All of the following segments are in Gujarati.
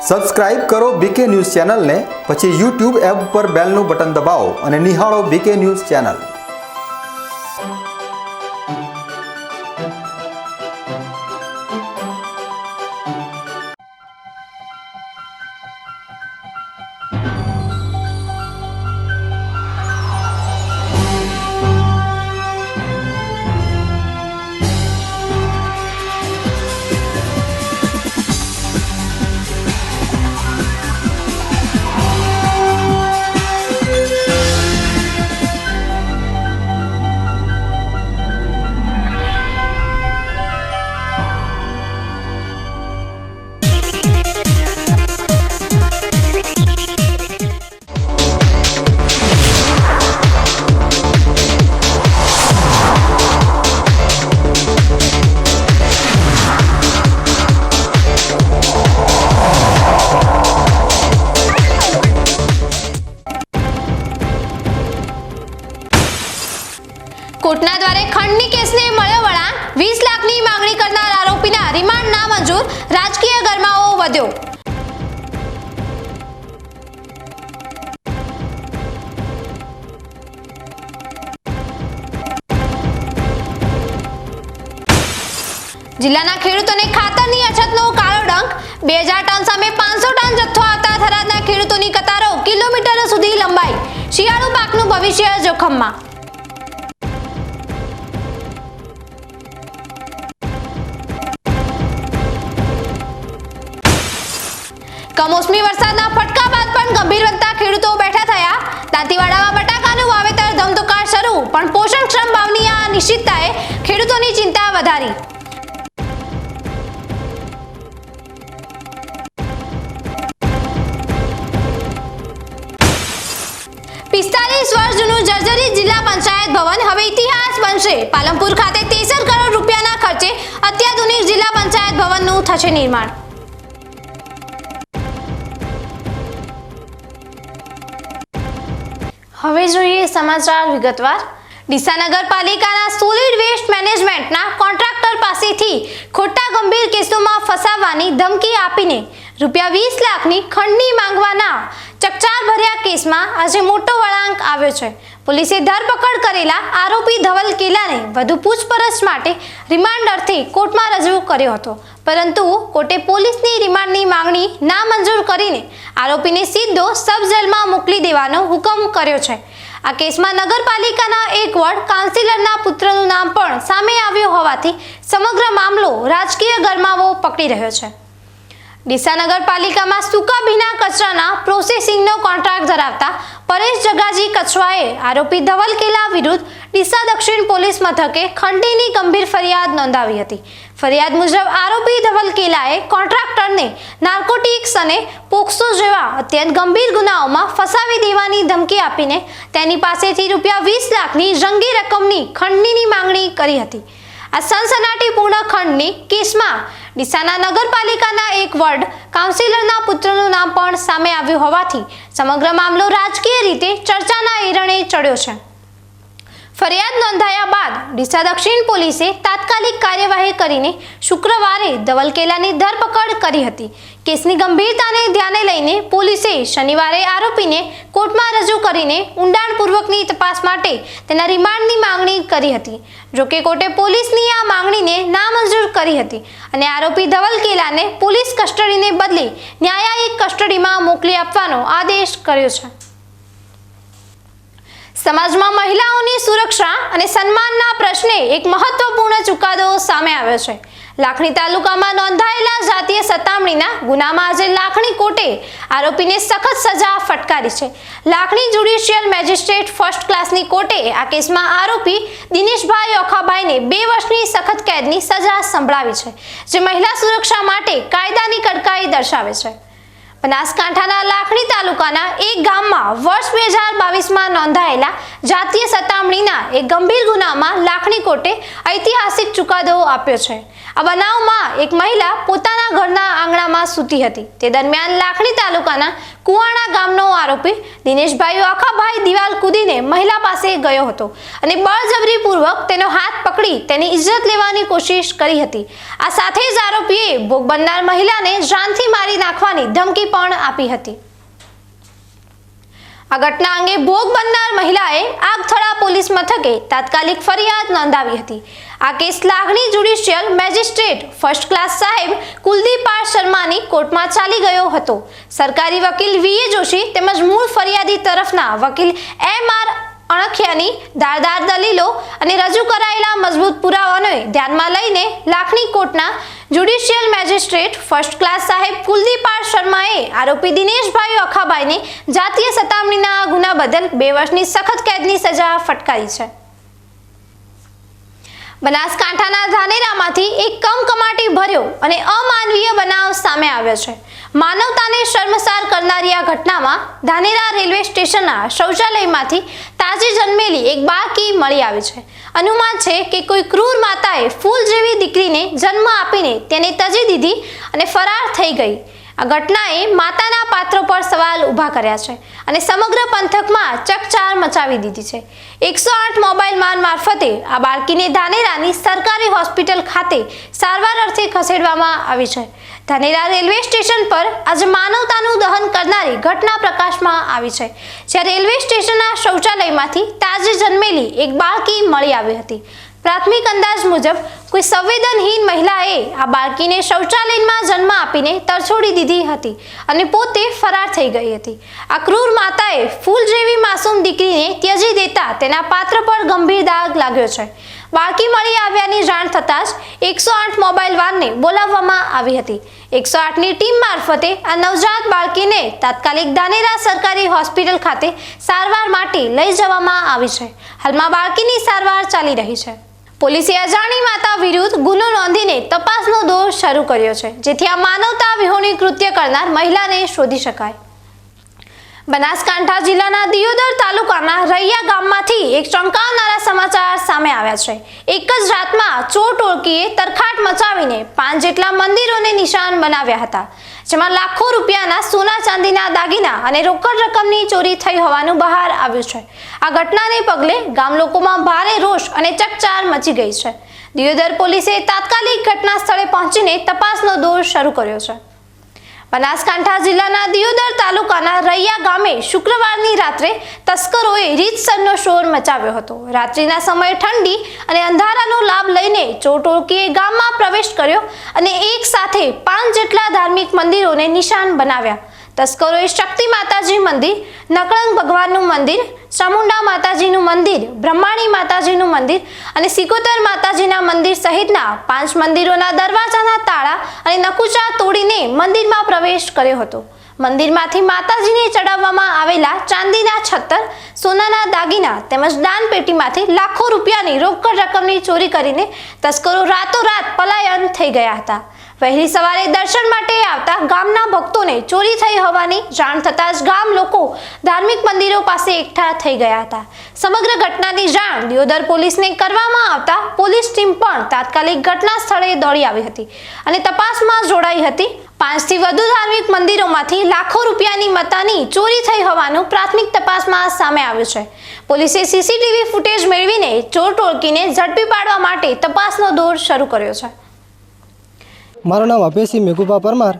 સબસ્ક્રાઇબ કરો બીકે ન્યૂઝ ચેનલને, પછી YouTube એપ પર બેલનું બટન દબાવો અને નિહાળો બીકે ન્યૂઝ ચેનલ। कोटना द्वारे खंडनी केसने मळ्यो वळांक, 20 लाखनी मागणी करनार आरोपीना रिमांड नामंजूर, राजकीय गरमावो वध्यो। जिल्लाना खेडूतोने खातरनी अछतनो काळो डंक, 2000 टन सामे 500 टन जથ્થો આવતા થરાદના ખેડૂતોની કતારો કિલોમીટરો સુધી લંબાઈ, શિયાળુ પાકનું ભવિષ્ય જોખમમાં। कमोसमी वरसादना फटका बाद पण गंभीर बनता खेडूतो बैठा थया। दांतीवाडामां बटाकाનું વાવેતર ધમધોકાર શરૂ, પણ પોષણક્ષમ ભાવની આ અનિશ્ચિતતાએ ખેડૂતોની ચિંતા વધારી। वर्ष जूनू जर्जरित जिला पंचायत भवन हवे इतिहास बनशे। पालनपुर खाते 63 करोड़ रूपियाना खर्चे अत्याधुनिक जिला पंचायत भवनનું થશે નિર્માણ। હવે જોઈએ સમાચાર વિગતવાર। ડીસા નગરપાલિકાના સોલિડ વેસ્ટ મેનેજમેન્ટના કોન્ટ્રાક્ટર પાસેથી ખોટા ગંભીર કેસોમાં ફસાવવાની ધમકી આપીને ₹20 લાખની ખંડની માંગવાના ચકચાર ભર્યા કેસમાં આજે મોટો વળાંક આવ્યો છે। પોલીસે ધરપકડ કરેલા આરોપી ધવલ કેલાને વધુ પૂછપરછ માટે રિમાન્ડ અર્થે કોર્ટમાં રજૂ કર્યો હતો, પરંતુ કોર્ટે પોલીસની રિમાન્ડની માંગણી નામંજૂર કરીને આરોપીને સીધો સબ જેલમાં મોકલી દેવાનો હુકમ કર્યો છે। આ કેસમાં નગરપાલિકાના એક વોર્ડ કાઉન્સિલરના પુત્રનું નામ પણ સામે આવ્યું હોવાથી સમગ્ર મામલો રાજકીય ગરમાવો પકડી રહ્યો છે। ડીસા નગરપાલિકામાં સૂકા ભીના કચરાના પ્રોસેસિંગનો કોન્ટ્રાક્ટ ધરાવતા પરેશ જગાજી કચવાએ આરોપી ધવલ કેલા વિરુદ્ધ ડીસા દક્ષિણ પોલીસ મથકે ખંડણીની ગંભીર ફરિયાદ નોંધાવી હતી। ફરિયાદ મુજબ આરોપી ધવલ કેલાએ કોન્ટ્રાક્ટરને નાર્કોટિક્સ અને પોક્સો જેવા અત્યંત ગંભીર ગુનાઓમાં ફસાવી દેવાની ધમકી આપીને તેની પાસેથી ₹20 લાખની જંગી રકમની ખંડણીની માંગણી કરી હતી। આ સનસનાટીપૂર્ણ ખંડની કેસમાં ડીસાના નગરપાલિકાના એક વોર્ડ કાઉન્સિલરના પુત્રનું નામ પણ સામે આવ્યું હોવાથી સમગ્ર મામલો રાજકીય રીતે ચર્ચાના એરણે ચડ્યો છે। ફરિયાદ નોંધાયા બાદ ડીસા દક્ષિણ પોલીસે તાત્કાલિક કાર્યવાહી કરીને શુક્રવારે ધવલ કેલાની ધરપકડ કરી હતી। કેસની ગંભીરતાને ધ્યાને લઈને પોલીસે શનિવારે આરોપીને કોર્ટમાં રજૂ કરીને ઊંડાણપૂર્વકની તપાસ માટે તેના રિમાન્ડની માંગણી કરી હતી। જોકે કોર્ટે પોલીસની આ માંગણીને નામંજૂર કરી હતી અને આરોપી ધવલ કેલાને પોલીસ કસ્ટડીને બદલે ન્યાયિક કસ્ટડીમાં મોકલી આપવાનો આદેશ કર્યો છે। સમાજમાં મહિલાઓની સુરક્ષા અને સન્માનના પ્રશ્ને એક મહત્વપૂર્ણ ચુકાદો સામે આવ્યો છે। લાખણી તાલુકામાં નોંધાયેલા જાતીય સતામણીના ગુનામાં આજે લાખણી કોર્ટે આરોપીને સખત સજા ફટકારી છે। લાખણી જ્યુડિશિયલ મેજિસ્ટ્રેટ ફર્સ્ટ ક્લાસની કોર્ટે આ કેસમાં આરોપી દિનેશભાઈ ઓખાભાઈને 2 વર્ષની સખત કેદની સજા સંભળાવી છે, જે મહિલા સુરક્ષા માટે કાયદાની કડકાઈ દર્શાવે છે। બનાસકાંઠાના લાખણી તાલુકાના એક ગામમાં વર્ષ 2022માં નોંધાયેલા જાતીય સતામણીના એક ગંભીર ગુનામાં લાખણી કોર્ટે ઐતિહાસિક ચુકાદો આપ્યો છે। આ બનાવમાં એક મહિલા પોતાના ઘરના આંગણામાં સૂતી હતી। તે દરમિયાન લાખણી તાલુકાના કુવાણા ગામનો આરોપી દિનેશભાઈ આખાભાઈ દિવાલ કૂદીને મહિલા પાસે ગયો હતો અને બળજબરીપૂર્વક તેનો હાથ પકડી તેની ઇજ્જત લેવાની કોશિશ કરી હતી। આ સાથે જ આરોપીએ ભોગ બનનાર મહિલાને જાનથી મારી નાખવાની ધમકી પણ આપી હતી। આ ઘટના અંગે ભોગ બનનાર મહિલાએ આગથળા પોલીસ મથકે તાત્કાલિક ફરિયાદ નોંધાવી હતી। આ કેસ લાગણી જ્યુડિશિયલ મેજિસ્ટ્રેટ ફર્સ્ટ ક્લાસ સાહેબ કુલદીપ આર શર્માની કોર્ટમાં ચાલી ગયો હતો। સરકારી વકીલ વીએ જોશી તેમજ મૂળ ફરિયાદી તરફના વકીલ એમ.આર. અણખિયાની ધારદાર દલીલો અને રજૂ કરાયેલા મજબૂત પુરાવાઓને ધ્યાનમાં લઈને લાખણી કોર્ટના જ્યુડિશિયલ મેજિસ્ટ્રેટ ફર્સ્ટ ક્લાસ સાહેબ કુલદીપ આર શર્માએ આરોપી દિનેશભાઈ અખાભાઈને જાતીય સતામણીના ગુના બદલ 2 વર્ષની સખત કેદની સજા ફટકારી છે। બનાસકાંઠાના ધાનેરામાંથી એક કમકમાટી ભર્યો અને અમાનવીય બનાવ સામે આવ્યો છે। માનવતાને શર્મસાર કરનારી આ ઘટનામાં ધાનેરા રેલવે સ્ટેશનના શૌચાલયમાંથી તાજી જન્મેલી એક બાળકી મળી આવી છે। અનુમાન છે કે કોઈ ક્રૂર માતાએ ફૂલ જેવી દીકરીને જન્મ આપીને તેને તજી દીધી અને ફરાર થઈ ગઈ। આ ઘટનાએ માતાના પાત્રો પર સવાલ ઊભા કર્યા છે અને સમગ્ર પંથકમાં ચકચાર મચાવી દીધી છે। 108 મોબાઈલ માન મારફતે આ બાળકીને ધાનેરાની સરકારી હોસ્પિટલ ખાતે સારવાર અર્થે ખસેડવામાં આવી છે। ધાનેરા રેલવે સ્ટેશન પર આજે માનવતાનું દહન કરનારી ઘટના પ્રકાશમાં આવી છે, જ્યાં રેલવે સ્ટેશનના શૌચાલયમાંથી તાજી જન્મેલી એક બાળકી મળી આવી હતી। પ્રાથમિક અંદાજ મુજબ કોઈ સંવેદનહીન મહિલાએ આ બાળકીને શૌચાલયમાં જન્મ આપીને તરછોડી દીધી હતી અને પોતે ફરાર થઈ ગઈ હતી। આ ક્રૂર માતાએ ફૂલ જેવી માસૂમ દીકરીને ત્યજી દેતા તેના પાત્ર પર ગંભીર દાગ લાગ્યો છે। બાળકી મળી આવ્યાની જાણ થતાં જ 108 મોબાઈલ વાનને બોલાવવામાં આવી હતી। 108ની ટીમ મારફતે આ નવજાત બાળકીને તાત્કાલિક ધાનેરા સરકારી હોસ્પિટલ ખાતે સારવાર માટે લઈ જવામાં આવી છે। હાલમાં બાળકીની સારવાર ચાલી રહી છે। પોલીસે અજાણી માતા વિરુદ્ધ ગુનો નોંધીને તપાસનો દોર શરૂ કર્યો છે, જેથી આ માનવતા વિહોણી કૃત્ય કરનાર મહિલાને શોધી શકાય। બનાસકાંઠા જિલ્લાના દિયોદર તાલુકાના રૈયા ગામમાંથી એક ચોંકાવનારા સમાચાર સામે આવ્યા છે। એક જ રાતમાં ચોર ટોળકીએ તરખાટ મચાવીને 5 જેટલા મંદિરોને નિશાન બનાવ્યા હતા, જેમાં લાખો રૂપિયાના સોના ચાંદીના દાગીના અને રોકડ રકમની ચોરી થઈ હોવાનું બહાર આવ્યું છે। આ ઘટનાને પગલે ગામ લોકોમાં ભારે રોષ અને ચકચાર મચી ગઈ છે। દિયોદર પોલીસે તાત્કાલિક ઘટના સ્થળે પહોંચીને તપાસનો દોર શરૂ કર્યો છે। બનાસકાંઠા જિલ્લાના દિયોદર તાલુકાના રૈયા ગામે શુક્રવારની રાત્રે તસ્કરોએ રીતસરનો શોર મચાવ્યો હતો। રાત્રિના સમયે ઠંડી અને અંધારાનો લાભ લઈને ચોર ટોળકીએ ગામમાં પ્રવેશ કર્યો અને એક સાથે 5 જેટલા ધાર્મિક મંદિરોને નિશાન બનાવ્યા। તસ્કરોએ શક્તિ માતાજી મંદિર, નકળંગ ભગવાનનું મંદિર, ચામુંડા માતાજીનું મંદિર, બ્રહ્માણી માતાજીનું મંદિર અને સિકોતર માતાજીના મંદિર સહિતના 5 મંદિરોના દરવાજાના તાળા અને નકુચા તોડીને મંદિરમાં પ્રવેશ કર્યો હતો। મંદિરમાંથી માતાજીને ચડાવવામાં આવેલા ચાંદીના છત્તર, સોનાના દાગીના તેમજ દાનપેટીમાંથી લાખો રૂપિયાની રોકડ રકમની ચોરી કરીને તસ્કરો રાતોરાત પલાયન થઈ ગયા હતા। વહેલી સવારે દર્શન માટે આવતા ગામના ભક્તોને ચોરી થઈ હોવાની જાણ થતાં જ ગામ લોકો ધાર્મિક મંદિરો પાસે એકઠા થઈ ગયા હતા। સમગ્ર ઘટનાની જાણ દિયોદર પોલીસને કરવામાં આવતા પોલીસ ટીમ પણ તાત્કાલિક ઘટના સ્થળે દોડી આવી હતી અને તપાસમાં જોડાઈ હતી। 5 થી વધુ ધાર્મિક મંદિરોમાંથી લાખો રૂપિયાની મતાની ચોરી થઈ હોવાનું પ્રાથમિક તપાસમાં સામે આવ્યું છે। પોલીસે સીસીટીવી ફૂટેજ મેળવીને ચોર ટોળકીને ઝડપી પાડવા માટે તપાસનો દોર શરૂ કર્યો છે। મારું નામ અભયસિંહ મેઘુભા પરમાર।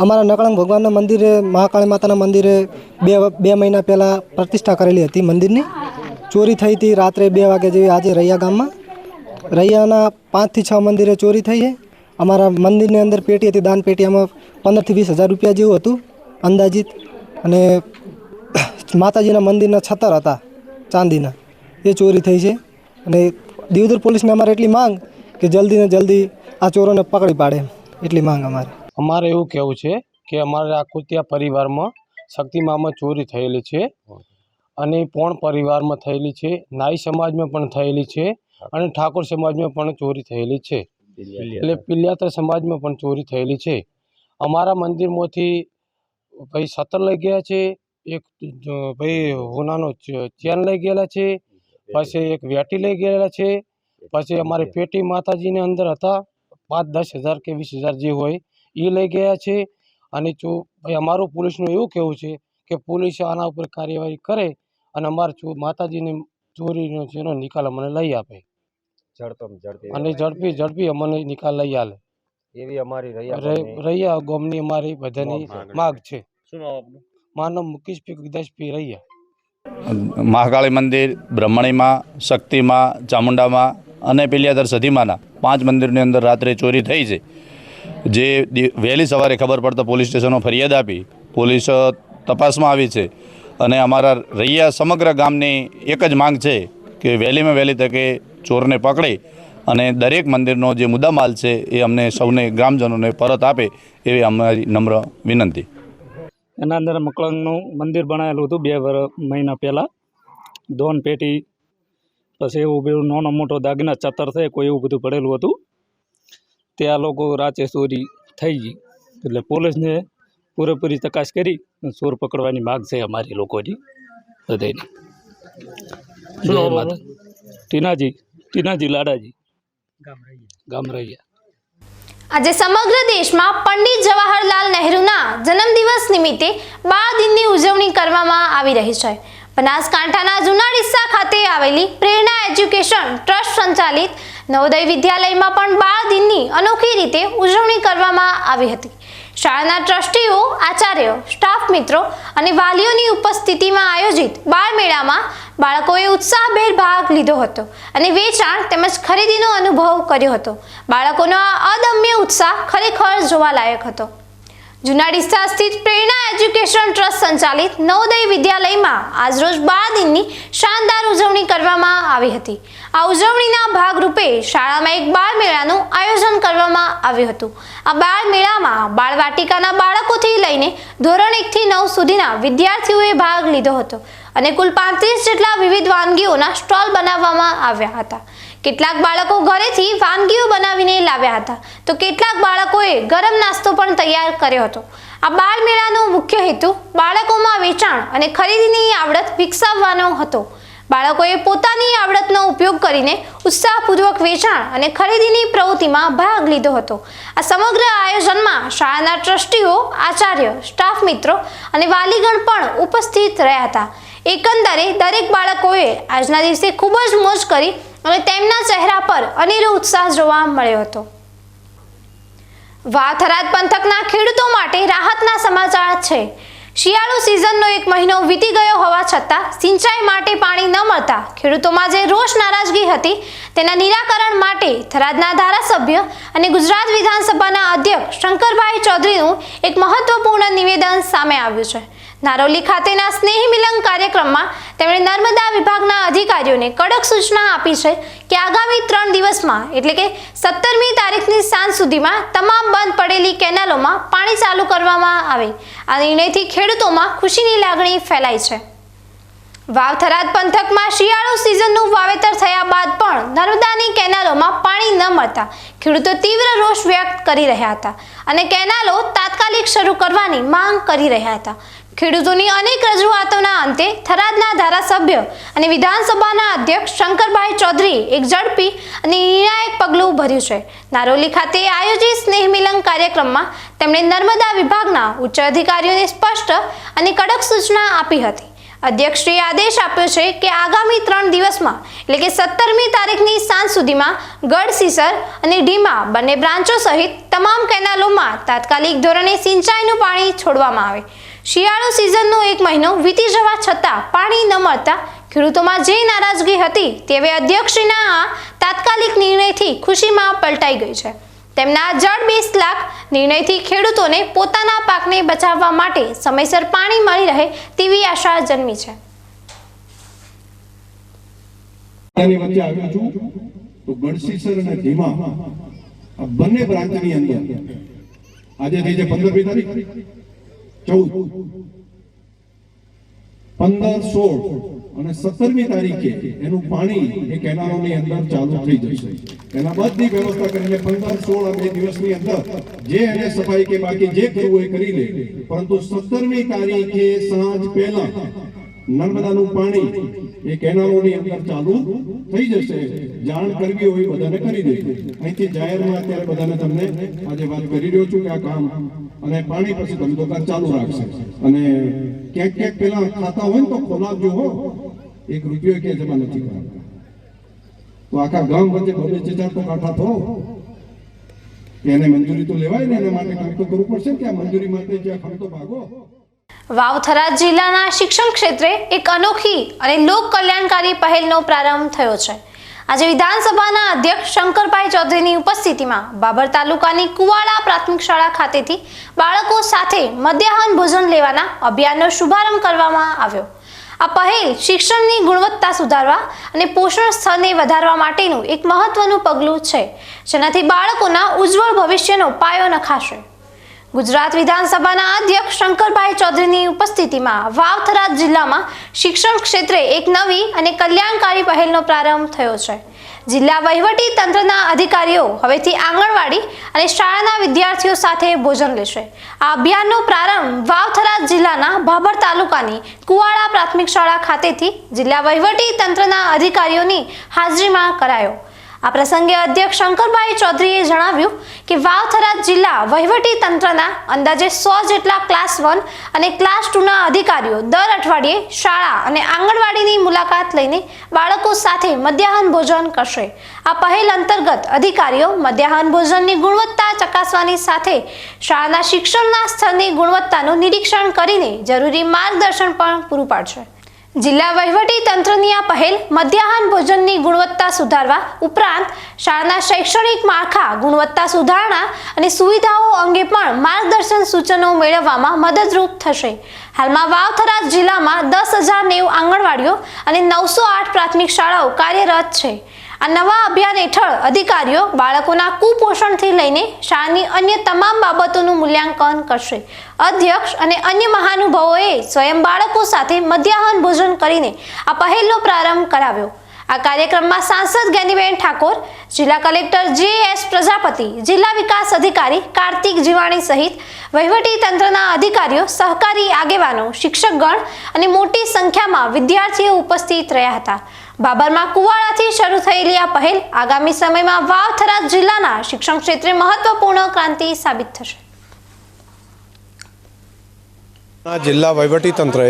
અમારા નકળંગ ભગવાનના મંદિરે, મહાકાળી માતાના મંદિરે બે મહિના પહેલાં પ્રતિષ્ઠા કરેલી હતી મંદિરની। ચોરી થઈ હતી રાત્રે 2 વાગે જેવી આજે રૈયા ગામમાં। રૈયાના 5 થી 6 મંદિરે ચોરી થઈ છે। અમારા મંદિરની અંદર પેટી હતી, દાન પેટી, આમાં 15 થી 20 હજાર રૂપિયા જેવું હતું અંદાજિત, અને માતાજીના મંદિરના છત્તર હતા ચાંદીના, એ ચોરી થઈ છે। અને દિયોદર પોલીસને અમારે એટલી માંગ કે જલ્દી ને જલ્દી આ ચોરોને પકડી પાડે, એટલી માંગ અમારે એવું કહેવું છે કે અમારે આ કુતિયા પરિવારમાં શક્તિમામાં ચોરી થયેલી છે અને પોણ પરિવારમાં થયેલી છે, નાઈ સમાજમાં પણ થયેલી છે અને ઠાકોર સમાજમાં પણ ચોરી થયેલી છે, એટલે પિલ્યાત્ર સમાજમાં પણ ચોરી થયેલી છે। અમારા મંદિરમાંથી ભાઈ સત્તર લઈ ગયા છે, એક ભાઈ હોનાનો ચેન લઈ ગયેલા છે, પછી એક વેટી લઈ ગયેલા છે, પછી અમારી પેટી માતાજીની અંદર હતા 5-10 હજાર કે 20 હજાર જે હોય એ લઈ ગયા છે અને જો ભાઈ અમારું પોલીસનું એવું કહેવું છે કે પોલીસ આના ઉપર કાર્યવાહી કરે અને અમારા માતાજીની ચોરીનો જેનો નિકાલ અમને લઈ આપે અને ઝડપી અમને નિકાલ લઈ આલે એવી અમારી રૈયા ગામની અમારી બધાની માગ છે. મારું નામ મુકેશ પી ગદાસપી રૈયા. મહાકાળી મંદિર, બ્રહ્મણીમાં, શક્તિમાં, ચામુંડામાં અને પેલિયાદર સધીમાના 5 મંદિરની અંદર રાત્રે ચોરી થઈ છે. જે વહેલી સવારે ખબર પડતા પોલીસ સ્ટેશનમાં ફરિયાદ આપી, પોલીસ તપાસમાં આવી છે અને અમારા રૈયા સમગ્ર ગામની એક જ માંગ છે કે વહેલીમાં વહેલી તકે ચોરને પકડે અને દરેક મંદિરનો જે મુદ્દામાલ છે એ અમને સૌને ગ્રામજનોને પરત આપે એવી અમારી નમ્ર વિનંતી. એના અંદર મકળંગનું મંદિર બનાવેલું હતું 2 મહિના પહેલાં. દોન પેટી પછી એવું બધું નાનો મોટો દાગીના ચતર છે કોઈ એવું બધું પડેલું હતું. ત્યાં લોકો રાતે ચોરી થઈ ગઈ એટલે પોલીસને પૂરેપૂરી તપાસ કરી ચોર પકડવાની માગ છે અમારી લોકોની બધાની. ટીનાજી લાડાજી ગામ રૈયા. આજે સમગ્ર દેશમાં પંડિત જવાહરલાલ નહેરુના જન્મદિવસ નિમિત્તે બાળ દિનની ઉજવણી કરવામાં આવી રહી છે. બનાસકાંઠાના જૂના ડીસા ખાતે આવેલી પ્રેરણા એજ્યુકેશન ટ્રસ્ટ સંચાલિત નવોદય વિદ્યાલયમાં પણ બાળ દિનની અનોખી રીતે ઉજવણી કરવામાં આવી હતી. શાળાના ટ્રસ્ટીઓ, આચાર્યો, સ્ટાફ મિત્રો અને વાલીઓની ઉપસ્થિતિમાં આયોજિત બાળ મેળામાં બાળકોએ ઉત્સાહભેર ભાગ લીધો હતો અને વેચાણ તેમજ ખરીદીનો અનુભવ કર્યો હતો. બાળકોનો આ અદમ્ય ઉત્સાહ ખરેખર જોવાલાયક હતો. જૂના ડીસા સ્થિત પ્રેરણા એજ્યુકેશન ટ્રસ્ટ સંચાલિત નવોદય વિદ્યાલયમાં આજરોજ બાળ દિનની શાનદાર ઉજવણી કરવામાં આવી હતી. આ ઉજવણીના ભાગરૂપે શાળામાં એક બાળ મેળાનું આયોજન કરવામાં આવ્યું હતું. આ બાળ મેળામાં બાળવાટિકાના બાળકોથી લઈને ધોરણ 1 થી 9 સુધીના વિદ્યાર્થીઓએ ભાગ લીધો હતો અને કુલ 35 જેટલા વિવિધ વાનગીઓના સ્ટોલ બનાવવામાં આવ્યા હતા. કેટલાક બાળકો ઘરેથી વાનગીઓ બનાવીને લાવ્યા હતા તો કેટલાક બાળકોએ ગરમ નાસ્તો પણ તૈયાર કર્યો હતો. આ બાળ મેળાનો મુખ્ય હેતુ બાળકોમાં વેચાણ અને ખરીદીની આવડત વિકસાવવાનો હતો. બાળકોએ પોતાની આવડતનો ઉપયોગ કરીને ઉત્સાહપૂર્વક વેચાણ અને ખરીદીની પ્રવૃત્તિમાં ભાગ લીધો હતો. આ સમગ્ર આયોજનમાં શાળાના ટ્રસ્ટીઓ, આચાર્ય, સ્ટાફ મિત્રો અને વાલીગણ પણ ઉપસ્થિત રહ્યા હતા. એકંદરે દરેક બાળકોએ આજના દિવસે ખૂબ જ મોજ કરી અને તેમના ચહેરા પર અનેરો ઉત્સાહ જોવા મળ્યો હતો. વાવ-થરાદ પંથકના ખેડૂતો માટે રાહતના સમાચાર છે. શિયાળુ સિઝનનો 1 મહિનો વીતી ગયો હોવા છતાં સિંચાઈ માટે પાણી ન મળતા ખેડૂતોમાં જે રોષ નારાજગી હતી તેના નિરાકરણ માટે થરાદના ધારાસભ્ય અને ગુજરાત વિધાનસભાના અધ્યક્ષ શંકરભાઈ ચૌધરીનું એક મહત્વપૂર્ણ નિવેદન સામે આવ્યું છે. નારોલી ખાતેના સ્નેહ મિલન કાર્યક્રમમાં તેમણે નર્મદા વિભાગના અધિકારીઓને કડક સૂચના આપી છે કે આગામી 3 દિવસમાં એટલે કે 17મી તારીખની સાંજ સુધીમાં તમામ બંધ પડેલી કેનાલોમાં પાણી ચાલુ કરવામાં આવે. આ નિર્ણયથી ખેડૂતોમાં ખુશીની લાગણી ફેલાઈ છે. વાવ-થરાદ પંથકમાં શિયાળુ સિઝનનું વાવેતર થયા બાદ પણ નર્મદાની કેનાલોમાં પાણી ન મળતા ખેડૂતો તીવ્ર રોષ વ્યક્ત કરી રહ્યા હતા અને કેનાલો તાત્કાલિક શરૂ કરવાની માંગ કરી રહ્યા હતા. ખેડૂતોની અનેક રજૂઆતોના અંતે થરાદના ધારાસભ્ય અને વિધાનસભાના અધ્યક્ષ શંકરભાઈ ચૌધરીએ એક ઝડપી અને નિર્ણાયક પગલું ભર્યું છે. નારોલી ખાતે આયોજિત સ્નેહ મિલન કાર્યક્રમમાં તેમણે નર્મદા વિભાગના ઉચ્ચ અધિકારીઓને સ્પષ્ટ અને કડક સૂચના આપી હતી. અધ્યક્ષશ્રીએ આદેશ આપ્યો છે કે આગામી 3 દિવસમાં એટલે કે 17મી તારીખની સાંજ સુધીમાં ગઢસીસર અને ઢીમા બંને બ્રાન્ચો સહિત તમામ કેનાલોમાં તાત્કાલિક ધોરણે સિંચાઈનું પાણી છોડવામાં આવે. શિયાળુ સિઝનનો 1 મહિનો વીતી જવા છતાં પાણી ન મળતા ખેડૂતોમાં જે નારાજગી હતી તે હવે અધ્યક્ષશ્રીના આ તાત્કાલિક નિર્ણયથી ખુશીમાં પલટાઈ ગઈ છે. તેમના જળ 20 લાખ નિર્ણયથી ખેડૂતોને પોતાના પાકને બચાવવા માટે સમયસર પાણી મળી રહે તેવી આશા જન્મી છે. તો ગઢસીસર અને ધીમા આ બંને બ્રાન્ચની અંદર આજે થઈ છે 15મી તારીખ 14, 15, 16 અને 17મી તારીખે એનું પાણી એ કેનાલોની અંદર ચાલુ થઈ જશે. એના બધી વ્યવસ્થા કરીને 15, 16 આ 2 દિવસની અંદર જે એને સફાઈ કે બાકી જે કરવું એ કરી લે. પરંતુ 17મી તારીખે સાંજ પહેલા નર્મદાનું પાણી એ કેનાલોની અંદર ચાલુ થઈ જશે. જાણ કરવી હોય બધાને કરી દે. અહીંથી જાહેરમાં અત્યારે બધાને તમને આજે વાત કરી રહ્યો છું કે આ કામ અને પાણી પછી ધંધોકાર ચાલુ રાખશે. અને ક્યાંક ક્યાંક પેલા ખાતા હોય ને તો ખોલાવજો હો, 1 રૂપિયો કે જમા નથી કરાવતા. તો આખા ગામ વચ્ચે 2-4 તો કાંઠા થો, એને મંજૂરી તો લેવાય ને, એના માટે કામ તો કરવું પડશે કે આ મંજૂરી માટે જ્યાં ખમતો ભાગો. વાવ થરાદ જિલ્લાના શિક્ષણ ક્ષેત્રે એક અનોખી અને લોક કલ્યાણકારી પહેલનો પ્રારંભ થયો છે. આજે વિધાનસભાના અધ્યક્ષ શંકરભાઈ ચૌધરીની ઉપસ્થિતિમાં બાબર તાલુકાની કુવાડા પ્રાથમિક શાળા ખાતેથી બાળકો સાથે મધ્યાહન ભોજન લેવાના અભિયાનનો શુભારંભ કરવામાં આવ્યો. આ પહેલ શિક્ષણની ગુણવત્તા સુધારવા અને પોષણ સ્તરને વધારવા માટેનું એક મહત્વનું પગલું છે, જેનાથી બાળકોના ઉજ્જવળ ભવિષ્યનો પાયો નખાશે. ગુજરાત વિધાનસભાના અધ્યક્ષ શંકરભાઈ ચૌધરીની ઉપસ્થિતિમાં વાવ થરાદ જિલ્લામાં શિક્ષણ ક્ષેત્રે એક નવી અને કલ્યાણકારી પહેલનો પ્રારંભ થયો છે. જિલ્લા વહીવટી તંત્રના અધિકારીઓ હવેથી આંગણવાડી અને શાળાના વિદ્યાર્થીઓ સાથે ભોજન લેશે. આ અભિયાનનો પ્રારંભ વાવ થરાદ જિલ્લાના બાબર તાલુકાની કુવાડા પ્રાથમિક શાળા ખાતેથી જિલ્લા વહીવટી તંત્રના અધિકારીઓની હાજરીમાં કરાયો. આ પ્રસંગે અધ્યક્ષ શંકરભાઈ ચૌધરીએ જણાવ્યું કે વાવ થરાદ જિલ્લા વહીવટી તંત્રના અંદાજે 100 જેટલા ક્લાસ 1 અને ક્લાસ 2ના અધિકારીઓ દર અઠવાડિયે શાળા અને આંગણવાડીની મુલાકાત લઈને બાળકો સાથે મધ્યાહન ભોજન કરશે. આ પહેલ અંતર્ગત અધિકારીઓ મધ્યાહન ભોજનની ગુણવત્તા ચકાસવાની સાથે શાળાના શિક્ષણના સ્તરની ગુણવત્તાનું નિરીક્ષણ કરીને જરૂરી માર્ગદર્શન પણ પૂરું પાડશે. જિલ્લા વહીવટી તંત્રની આ પહેલ મધ્યાહન ભોજનની ગુણવત્તા સુધારવા ઉપરાંત શાળાના શૈક્ષણિક માળખા, ગુણવત્તા સુધારણા અને સુવિધાઓ અંગે પણ માર્ગદર્શન સૂચનો મેળવવામાં મદદરૂપ થશે. હાલમાં વાવ થરાદ જિલ્લામાં 10,090 આંગણવાડીઓ અને 908 પ્રાથમિક શાળાઓ કાર્યરત છે. આ નવા અભિયાન હેઠળ અધિકારીઓ બાળકોના કુપોષણથી લઈને શાળાની અન્ય તમામ બાબતોનું મૂલ્યાંકન કરશે. અધ્યક્ષ અને અન્ય મહાનુભાવોએ સ્વયં બાળકો સાથે મધ્યાહન ભોજન કરીને આ પહેલનો પ્રારંભ કરાવ્યો. આ કાર્યક્રમમાં સાંસદ જ્ઞાનીબેન ઠાકોર, જિલ્લા કલેક્ટર જે.એસ. પ્રજાપતિ, જિલ્લા વિકાસ અધિકારી કાર્તિક જીવાણી સહિત વહીવટી તંત્રના અધિકારીઓ, સહકારી આગેવાનો, શિક્ષકગણ અને મોટી સંખ્યામાં વિદ્યાર્થીઓ ઉપસ્થિત રહ્યા હતા. બાબરમાં કુવાડાથી શરૂ થયેલી આ પહેલ આગામી સમયમાં વાવ થરાદ જિલ્લાના શિક્ષણ ક્ષેત્રે મહત્વપૂર્ણ ક્રાંતિ સાબિત થશે. જિલ્લા વહીવટી તંત્રએ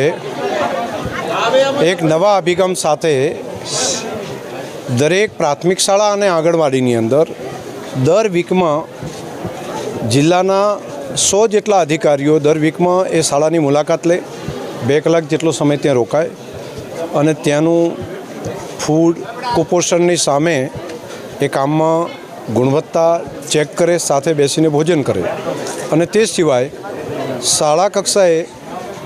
એક નવા અભિગમ સાથે દરેક પ્રાથમિક શાળા અને આંગણવાડીની અંદર દર વીકમાં જિલ્લાના 100 જેટલા અધિકારીઓ દર વીકમાં એ શાળાની મુલાકાત લે, 2 કલાક જેટલો સમય ત્યાં રોકાય અને ત્યાંનું ફૂડ કુપોષણની સામે એ કામમાં ગુણવત્તા ચેક કરે, સાથે બેસીને ભોજન કરે. અને તે સિવાય શાળા કક્ષાએ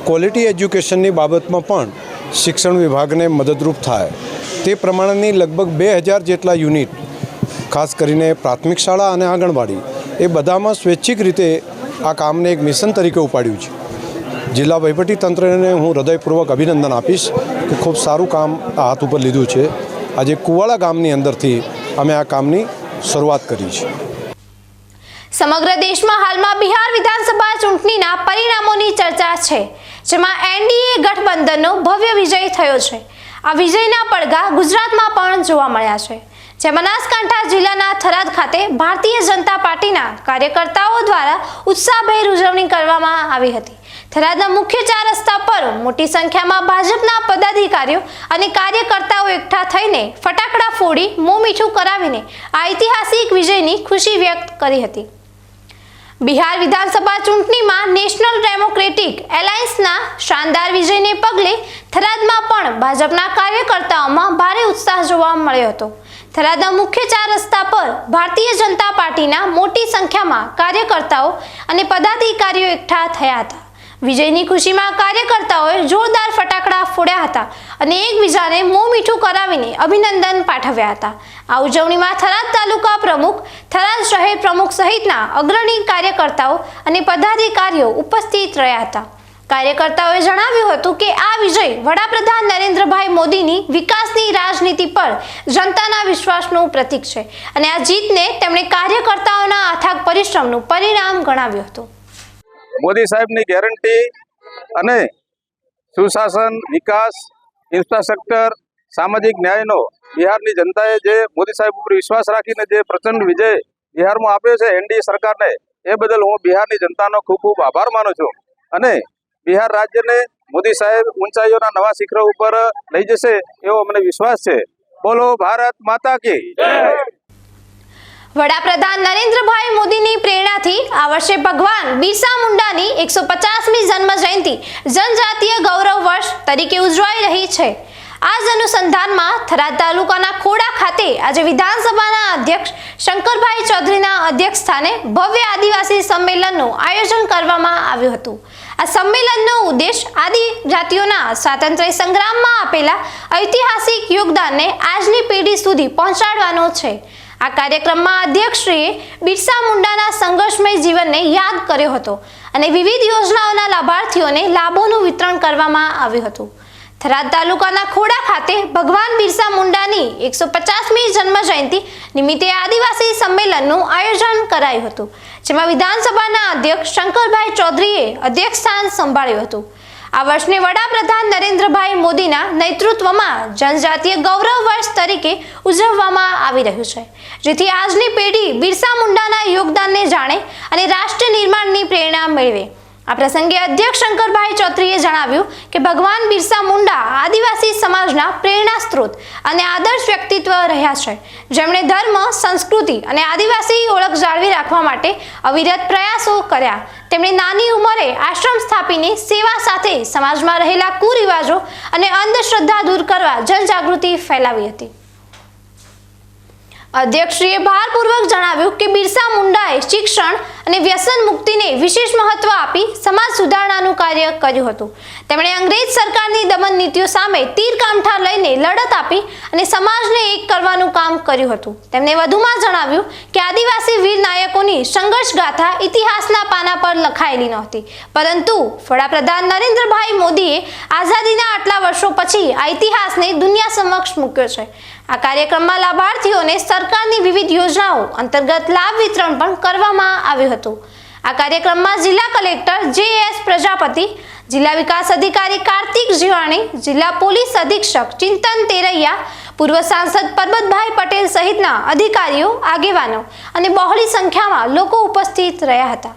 ક્વોલિટી એજ્યુકેશનની બાબતમાં પણ શિક્ષણ વિભાગને મદદરૂપ થાય તે પ્રમાણેની લગભગ 2000 જેટલા યુનિટ, ખાસ કરીને પ્રાથમિક શાળા અને આંગણવાડી, એ બધામાં સ્વૈચ્છિક રીતે આ કામને એક મિશન તરીકે ઉપાડ્યું છે. જિલ્લા વહીવટી તંત્રને હું હૃદયપૂર્વક અભિનંદન આપીશ કે ખૂબ સારું કામ આ હાથ ઉપર લીધું છે. આજે કુવાડા ગામની અંદરથી અમે આ કામની શરૂઆત કરી છે. સમગ્ર દેશમાં હાલમાં બિહાર વિધાનસભા ચૂંટણીના પરિણામોની ચર્ચા છે, જેમાં એનડીએ ગઠબંધનનો ભવ્ય વિજય થયો છે. આ વિજયના પડઘા ગુજરાતમાં પણ જોવા મળ્યા છે. જે બનાસકાંઠા જિલ્લાના થરાદ ખાતે ભારતીય જનતા પાર્ટીના કાર્યકર્તાઓ દ્વારા ઉત્સાહભેર ઉજવણી કરવામાં આવી હતી. થરાદના મુખ્ય 4 રસ્તા પર મોટી સંખ્યામાં ભાજપના પદાધિકારીઓ અને કાર્યકર્તાઓ એકઠા થઈને ફટાકડા ફોડી મોં મીઠું કરાવીને આ ઐતિહાસિક વિજયની ખુશી વ્યક્ત કરી હતી. બિહાર વિધાનસભા ચૂંટણીમાં નેશનલ ડેમોક્રેટિક એલાયન્સના શાનદાર વિજયને પગલે થરાદમાં પણ ભાજપના કાર્યકર્તાઓમાં ભારે ઉત્સાહ જોવા મળ્યો હતો. થરાદના મુખ્ય 4 રસ્તા પર ભારતીય જનતા પાર્ટીના મોટી સંખ્યામાં કાર્યકર્તાઓ અને પદાધિકારીઓ એકઠા થયા હતા. વિજયની ખુશીમાં કાર્યકર્તાઓએ જોરદાર ફટાકડા ફોડ્યા હતા અને એકબીજાને મોં મીઠું કરાવીને અભિનંદન પાઠવ્યા હતા. આ ઉજવણીમાં થરાદ તાલુકા પ્રમુખ, થરાદ શહેર પ્રમુખ સહિતના અગ્રણી કાર્યકર્તાઓ અને પદાધિકારીઓ ઉપસ્થિત રહ્યા હતા. કાર્યકર્તાઓએ જણાવ્યું હતું કે આ વિજય વડાપ્રધાન નરેન્દ્રભાઈ મોદીની વિકાસની રાજનીતિ પર જનતાના વિશ્વાસનું પ્રતીક છે અને આ જીતને તેમણે કાર્યકર્તાઓના અથાગ પરિશ્રમનું પરિણામ ગણાવ્યું હતું. મોદી સાહેબની ગેરંટી અને સુશાસન, વિકાસ, ઇન્ફ્રાસ્ટ્રક્ચર, સામાજિક ન્યાયનો બિહારની જનતાએ જે મોદી સાહેબ ઉપર વિશ્વાસ રાખીને જે પ્રચંડ વિજય બિહારમાં આપ્યો છે એનડીએ સરકારને, એ બદલ હું બિહારની જનતાનો ખૂબ ખૂબ આભાર માનું છું. અને બિહાર રાજ્યને મોદી સાહેબ ઊંચાઈઓના નવા શિખરો ઉપર લઈ જશે એવો મને વિશ્વાસ છે. બોલો ભારત માતા કી જય. વડાપ્રધાન નરેન્દ્રભાઈ મોદીની પ્રેરણાથી આ વર્ષે ભગવાન બિરસા મુંડાની 150મી જન્મ જયંતિ જનજાતીય ગૌરવ વર્ષ તરીકે ઉજવાઈ રહી છે. આ જ અનુસંધાનમાં થરાદ તાલુકાના ખોડા ખાતે આજે વિધાનસભાના અધ્યક્ષ શંકરભાઈ ચૌધરીના અધ્યક્ષ સ્થાને ભવ્ય આદિવાસી સંમેલનનું આયોજન કરવામાં આવ્યું હતું. આ સંમેલનનો ઉદ્દેશ આદિજાતિઓના સ્વાતંત્ર્ય સંગ્રામમાં આપેલા ઐતિહાસિક યોગદાનને આજની પેઢી સુધી પહોંચાડવાનો છે. આ કાર્યક્રમમાં અધ્યક્ષશ્રીએ બિરસા મુંડાના સંઘર્ષમય જીવનને યાદ કર્યો હતો અને વિવિધ યોજનાઓના લાભાર્થીઓને લાભોનું વિતરણ કરવામાં આવ્યું હતું. થરાદ તાલુકાના ખોડા ખાતે ભગવાન બિરસા મુંડાની 150મી જન્મ જયંતિ નિમિત્તે આદિવાસી સંમેલનનું આયોજન કરાયું હતું, જેમાં વિધાનસભાના અધ્યક્ષ શંકરભાઈ ચૌધરીએ અધ્યક્ષ સ્થાન સંભાળ્યું હતું. આ વર્ષને વડાપ્રધાન નરેન્દ્રભાઈ મોદીના નેતૃત્વમાં જનજાતીય ગૌરવ વર્ષ તરીકે ઉજવવામાં આવી રહ્યું છે, જેથી આજની પેઢી બિરસા મુંડાના યોગદાનને જાણે અને રાષ્ટ્ર નિર્માણની પ્રેરણા મેળવે. આ પ્રસંગે અધ્યક્ષ શંકરભાઈ ચૌધરીએ જણાવ્યું કે ભગવાન બિરસા મુંડા આદિવાસી સમાજના પ્રેરણા સ્ત્રોત અને આદર્શ વ્યક્તિત્વ રહ્યા છે, જેમણે ધર્મ, સંસ્કૃતિ અને આદિવાસી ઓળખ જાળવી રાખવા માટે અવિરત પ્રયાસો કર્યા. તેમણે નાની ઉંમરે આશ્રમ સ્થાપીને સેવા સાથે સમાજમાં રહેલા કુરિવાજો અને અંધશ્રદ્ધા દૂર કરવા જનજાગૃતિ ફેલાવી હતી. અધ્યક્ષશ્રીએ ભારપૂર્વક જણાવ્યું કે બિરસા મુંડાએ શિક્ષણ અને વ્યસન મુક્તિને વિશેષ મહત્વ આપી સમાજ સુધારણાનું કાર્ય કર્યું હતું. તેમણે અંગ્રેજ સરકારની દમન નીતિઓ સામે તીર કામઠા લઈને લડત આપી અને સમાજને એક કરવાનું કામ કર્યું હતું. તેમણે વધુમાં જણાવ્યું કે આદિવાસી વીર નાયકોની સંઘર્ષ ગાથા ઇતિહાસના પાના પર લખાયેલી નહોતી, પરંતુ વડાપ્રધાન નરેન્દ્રભાઈ મોદીએ આઝાદીના આટલા વર્ષો પછી આ ઇતિહાસને દુનિયા સમક્ષ મૂક્યો છે. આ કાર્યક્રમમાં લાભાર્થીઓને સરકારની વિવિધ યોજનાઓ અંતર્ગત લાભ વિતરણ પણ કરવામાં આવ્યું હતું. આ કાર્યક્રમમાં જિલ્લા કલેક્ટર જે.એસ. પ્રજાપતિ, જિલ્લા વિકાસ અધિકારી કાર્તિક જીવાણી, જિલ્લા પોલીસ અધિક્ષક ચિંતન તેરૈયા, પૂર્વ સાંસદ પરબતભાઈ પટેલ સહિતના અધિકારીઓ, આગેવાનો અને બહોળી સંખ્યામાં લોકો ઉપસ્થિત રહ્યા હતા.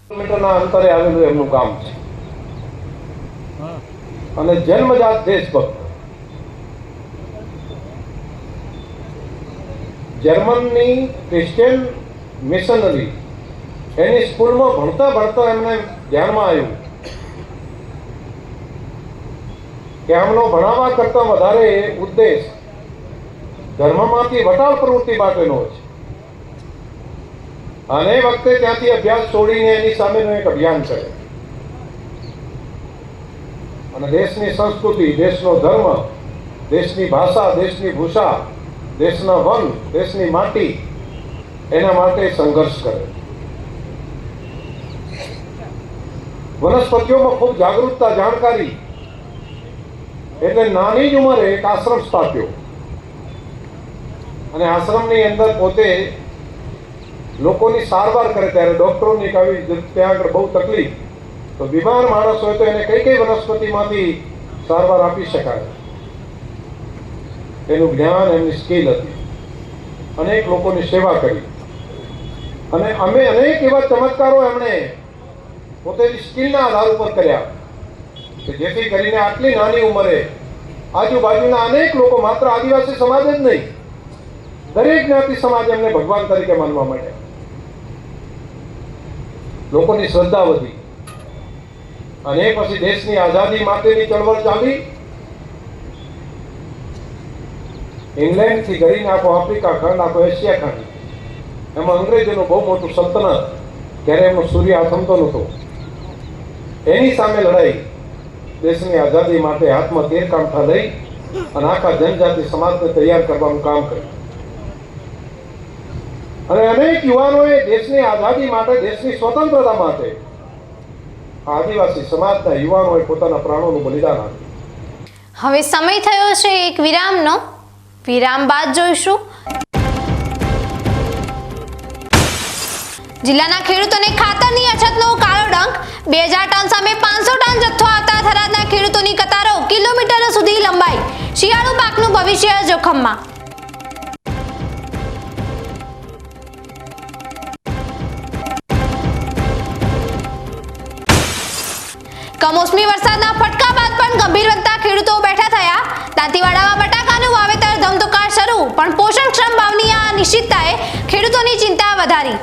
કિલોમીટરના અંતરે આવેલું એમનું ગામ છે અને જન્મજાત દેશભક્ત. જર્મનની ક્રિશ્ચિયન મિશનરી એની સ્કૂલમાં ભણતા એમને ધ્યાનમાં આવ્યું કે આમનો ભણાવવા કરતા વધારે ઉદ્દેશ ધર્મમાંથી વટાળ પ્રવૃત્તિ માટેનો છે. અને એ વખતે ત્યાંથી અભ્યાસ છોડીને એની સામેનું એક અભિયાન કરે અને દેશની સંસ્કૃતિ, દેશનો ધર્મ, દેશની ભાષા, દેશની ભૂષા, દેશના વન, દેશની માટી એના માટે સંઘર્ષ કરે. વનસ્પતિઓમાં ખૂબ જાગૃતતા, જાણકારી, એટલે નાની જ ઉંમરે એક આશ્રમ સ્થાપ્યો અને આશ્રમની અંદર પોતે લોકોની સારવાર કરે. ત્યારે ડોક્ટરોની આવી ત્યાં આગળ બહુ તકલીફ, તો બીમાર માણસ હોય તો એને કઈ કઈ વનસ્પતિમાંથી સારવાર આપી શકાય એનું જ્ઞાન, એમની સ્કિલ હતી. અનેક લોકોની સેવા કરી અને અમે અનેક એવા ચમત્કારો એમણે પોતાની સ્કિલના આધાર ઉપર કર્યા કે જેથી કરીને આટલી નાની ઉંમરે આજુબાજુના અનેક લોકો, માત્ર આદિવાસી સમાજ જ નહીં, દરેક જ્ઞાતિ સમાજ એમને ભગવાન તરીકે માનવા માંડ્યા. લોકોની શ્રદ્ધા વધી અને પછી દેશની આઝાદી માટેની ચળવળ ચાલી. ઇંગ્લેન્ડથી કરીને આખો આફ્રિકા ખંડ, આખો એશિયા ખંડ, એમાં અંગ્રેજોનું બહુ મોટું સલ્તનત, ત્યારે એમનો સૂર્ય આથમતો નહોતો. એની સામે લડાઈ, દેશની આઝાદી માટે હાથમાં તીર કામઠા લઈ અને આખા જનજાતિ સમાજને તૈયાર કરવાનું કામ કર્યું. અને અનેક યુવાનોએ દેશની આઝાદી માટે, દેશની સ્વતંત્રતા માટે આદિવાસી સમાજના યુવાનોએ પોતાના પ્રાણોનું બલિદાન આપ્યું. હવે સમય થયો છે એક વિરામનો. વિરામ બાદ જોઈશું જિલ્લાના ખેડૂતોને ખાતરની અછતનો કાળો ડંખ, 2000 ટન સામે 500 ટન જથ્થો આવતા થરાદના ખેડૂતોની કતારો કિલોમીટરો સુધી લંબાઈ, શિયાળુ પાકનું ભવિષ્ય જોખમમાં. કમોસમી વરસાદના ફટકા બાદ પણ ગંભીર બનતા ખેડૂતો બેઠા થયા. દાંતીવાડામાં બટાકાનું વાવેતર ધમધોકાર શરૂ, પણ પોષણક્ષમ ભાવની આ અનિશ્ચિતતાએ ખેડૂતોની ચિંતા વધારી.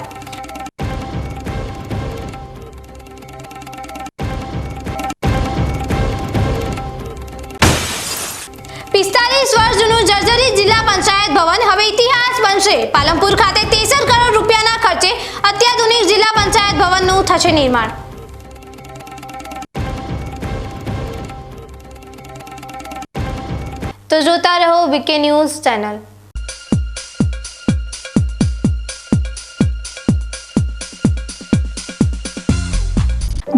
વર્ષ જૂનું જર્જરિત જિલ્લા પંચાયત ભવન હવે ઇતિહાસ બનશે. પાલનપુર ખાતે 63 કરોડ રૂપિયાના ખર્ચે અત્યાધુનિક જિલ્લા પંચાયત ભવનનું થશે નિર્માણ. તો જોતા રહો VK news channel.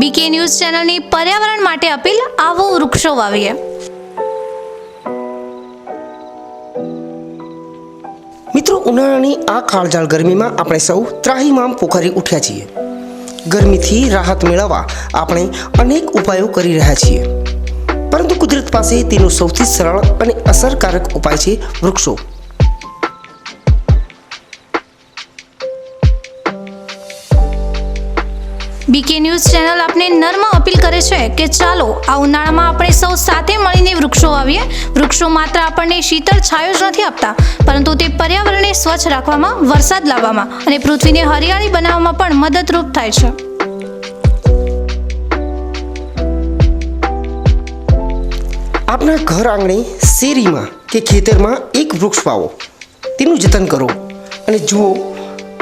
BK news ચેનલની પર્યાવરણ માટે અપીલ, આવો વૃક્ષો વાવીએ. મિત્રો, ઉનાળાની આ કાળઝાળ ગરમીમાં આપણે સૌ ત્રાહિમામ પોખરી ઉઠ્યા છીએ. ગરમીથી રાહત મેળવવા આપણે અનેક ઉપાયો કરી રહ્યા છીએ, પરંતુ કુદરત પાસે તેનો સૌથી સરળ અને અસરકારક ઉપાય છે વૃક્ષો. બીકે ન્યૂઝ ચેનલ આપને નર્મ અપીલ કરે છે કે ચાલો આ ઉનાળામાં આપણે સૌ સાથે મળીને વૃક્ષો વાવીએ. વૃક્ષો માત્ર આપણને શીતળ છાયો જ નથી આપતા, પરંતુ તે પર્યાવરણને સ્વચ્છ રાખવામાં, વરસાદ લાવવામાં અને પૃથ્વીને હરિયાળી બનાવવામાં પણ મદદરૂપ થાય છે. આપના ઘર આંગણે, શેરીમાં કે ખેતરમાં એક વૃક્ષ વાવો, તેનું જતન કરો અને જુઓ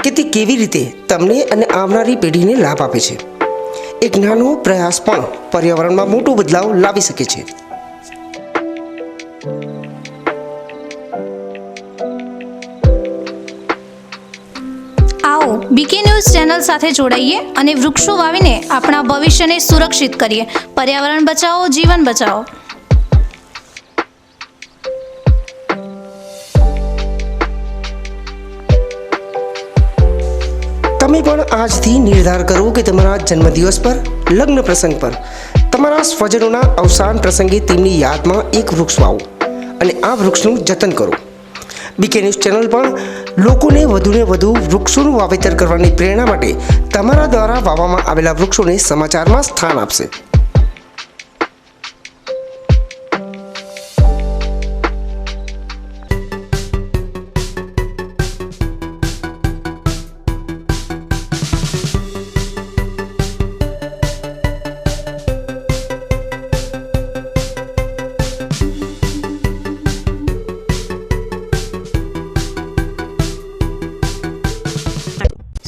કે તે કેવી રીતે તમને અને આવનારી પેઢીને લાભ આપે છે. એક નાનો પ્રયાસ પણ પર્યાવરણમાં મોટો બદલાવ લાવી શકે છે. આવો બીકે ન્યૂઝ ચેનલ સાથે જોડાઈએ અને વૃક્ષો વાવીને આપણા ભવિષ્યને સુરક્ષિત કરીએ. પર્યાવરણ બચાવો, જીવન બચાવો. તમે પણ આજથી નિર્ધાર કરો કે તમારા જન્મદિવસ પર, લગ્ન પ્રસંગ પર, તમારા સ્વજનોના અવસાન પ્રસંગે તેમની યાદમાં એક વૃક્ષ વાવો અને આ વૃક્ષનું જતન કરો. બીકે ન્યૂઝ ચેનલ પણ લોકોને વધુને વધુ વૃક્ષોનું વાવેતર કરવાની પ્રેરણા માટે તમારા દ્વારા વાવવામાં આવેલા વૃક્ષોને સમાચારમાં સ્થાન આપશે.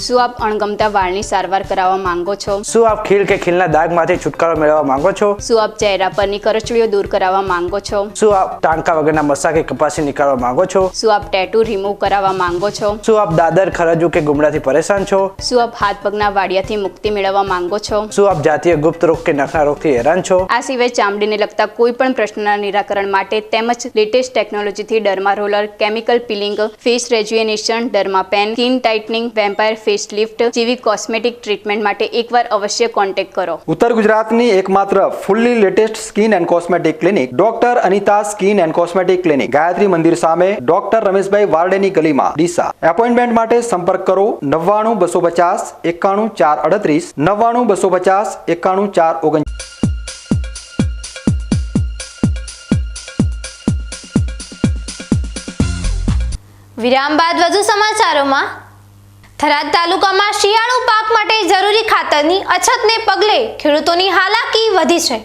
શું આપ અણગમતા વાળની સારવાર કરાવવા માંગો છો? શું આપ ખીલ કે ખીલના દાગમાંથી છુટકારો મેળવવા માંગો છો? શું આપ ચહેરા પરની કરચલીઓ દૂર કરાવવા માંગો છો? શું આપ ટાંકા વગરના મસા કે કપાસી નીકાળવા માંગો છો? શું આપ ટેટુ રિમૂવ કરાવવા માંગો છો? શું આપ દાદર, ખરજુ કે ગુમડાથી પરેશાન છો? શું આપ હાથ પગના વાડિયાથી મુક્તિ મેળવવા માંગો છો? શું આપ જાતીય ગુપ્ત રોગ કે નખના રોગથી હેરાન છો? આ સિવાય ચામડીને લગતા કોઈ પણ પ્રશ્નના નિરાકરણ માટે તેમજ લેટેસ્ટ ટેકનોલોજીથી derma roller, chemical peeling, face rejuvenation, derma pen, skin tightening, vampire face lift જેવી કોસ્મેટિક ટ્રીટમેન્ટ માટે એકવાર અવશ્ય કોન્ટેક્ટ કરો. ઉત્તર ગુજરાતની એકમાત્ર fully latest skin and cosmetic clinic doctor Anita skin and cosmetic clinic, Gayatri Mandir સામે, ડોક્ટર રમેશભાઈ વારડેની ગલીમાં, ડીસા. એપોઇન્ટમેન્ટ માટે સંપર્ક કરો 99 250 91 438, 99 250 91 439. વિરામ બાદ વધુ સમાચારોમાં. થરાદ તાલુકામાં શિયાળુ પાક માટે જરૂરી ખાતરની અછતને પગલે ખેડૂતોની હાલાકી વધી છે.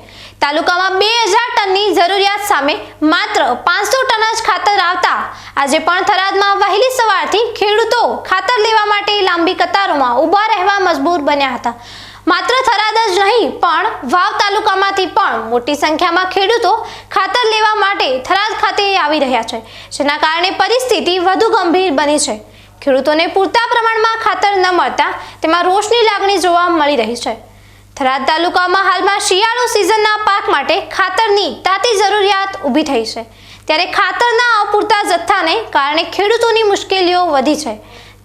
તાલુકામાં 2000 ટનની જરૂરિયાત સામે માત્ર 500 ટન જ ખાતર આવતા આજે પણ થરાદમાં વહેલી સવારથી ખેડૂતો ખાતર લેવા માટે લાંબી કતારોમાં ઊભા રહેવા મજબૂર બન્યા હતા. માત્ર થરાદ જ નહીં પણ વાવ તાલુકામાંથી પણ મોટી સંખ્યામાં ખેડૂતો ખાતર લેવા માટે થરાદ ખાતે આવી રહ્યા છે, જેના કારણે પરિસ્થિતિ વધુ ગંભીર બની છે. ખેડૂતોને પૂરતા પ્રમાણમાં ખાતર ન મળતા તેમાં રોષની લાગણી જોવા મળી રહી છે. થરાદ તાલુકામાં હાલમાં શિયાળુ સિઝનના પાક માટે ખાતરની તાતી જરૂરિયાત ઊભી થઈ છે, ત્યારે ખાતરના અપૂરતા જથ્થાને કારણે ખેડૂતોની મુશ્કેલીઓ વધી છે.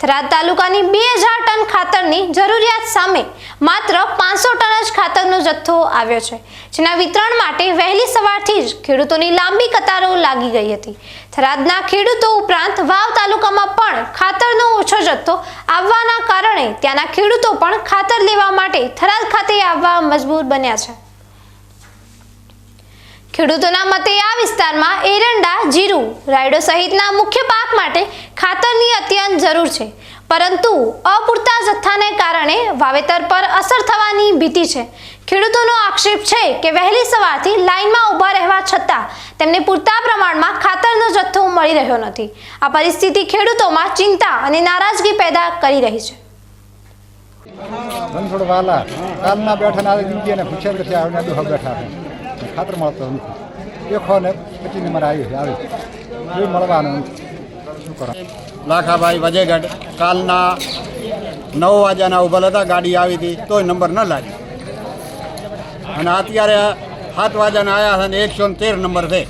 થરાદ તાલુકાની 2000 ટન ખાતરની જરૂરિયાત સામે માત્ર 500 ટન જ ખાતરનો જથ્થો આવ્યો છે, જેના વિતરણ માટે વહેલી સવારથી જ ખેડૂતોની લાંબી કતારો લાગી ગઈ હતી. થરાદના ખેડૂતો ઉપરાંત વાવ તાલુકામાં પણ ખાતરનો ઓછો જથ્થો આવવાના કારણે ત્યાંના ખેડૂતો પણ ખાતર લેવા માટે થરાદ ખાતે આવવા મજબૂર બન્યા છે. ખેડૂતોના મતે આ વિસ્તારમાં એરંડા, જીરું, રાયડો સહિતના મુખ્ય પાક માટે ખાતરની અત્યંત જરૂર છે, પરંતુ અપૂરતા જથ્થાને કારણે વાવેતર પર અસર થવાની ભીતિ છે. ખેડૂતોનો આક્ષેપ છે કે વહેલી સવારથી લાઇનમાં ઊભા રહેવા છતાં તેમને પૂરતા પ્રમાણમાં ખાતરનો જથ્થો મળી રહ્યો નથી. આ પરિસ્થિતિ ખેડૂતોમાં ચિંતા અને નારાજગી પેદા કરી રહી છે. વાલા કાલના બેઠા ને પૂછ્યા નથી આવને દુહા બેઠા ખાતર મળતો નથી. 1 ને 25 નંબર આવે એ મળવાનું શું કરો. લાખાભાઈ વજેગઢ કાલના 9 વાગ્યાના ઉભા હતા, ગાડી આવી હતી તોય નંબર ન લાગી, અને અત્યારે 7 વાગ્યાના આવ્યા છે ને 113 નંબર છે.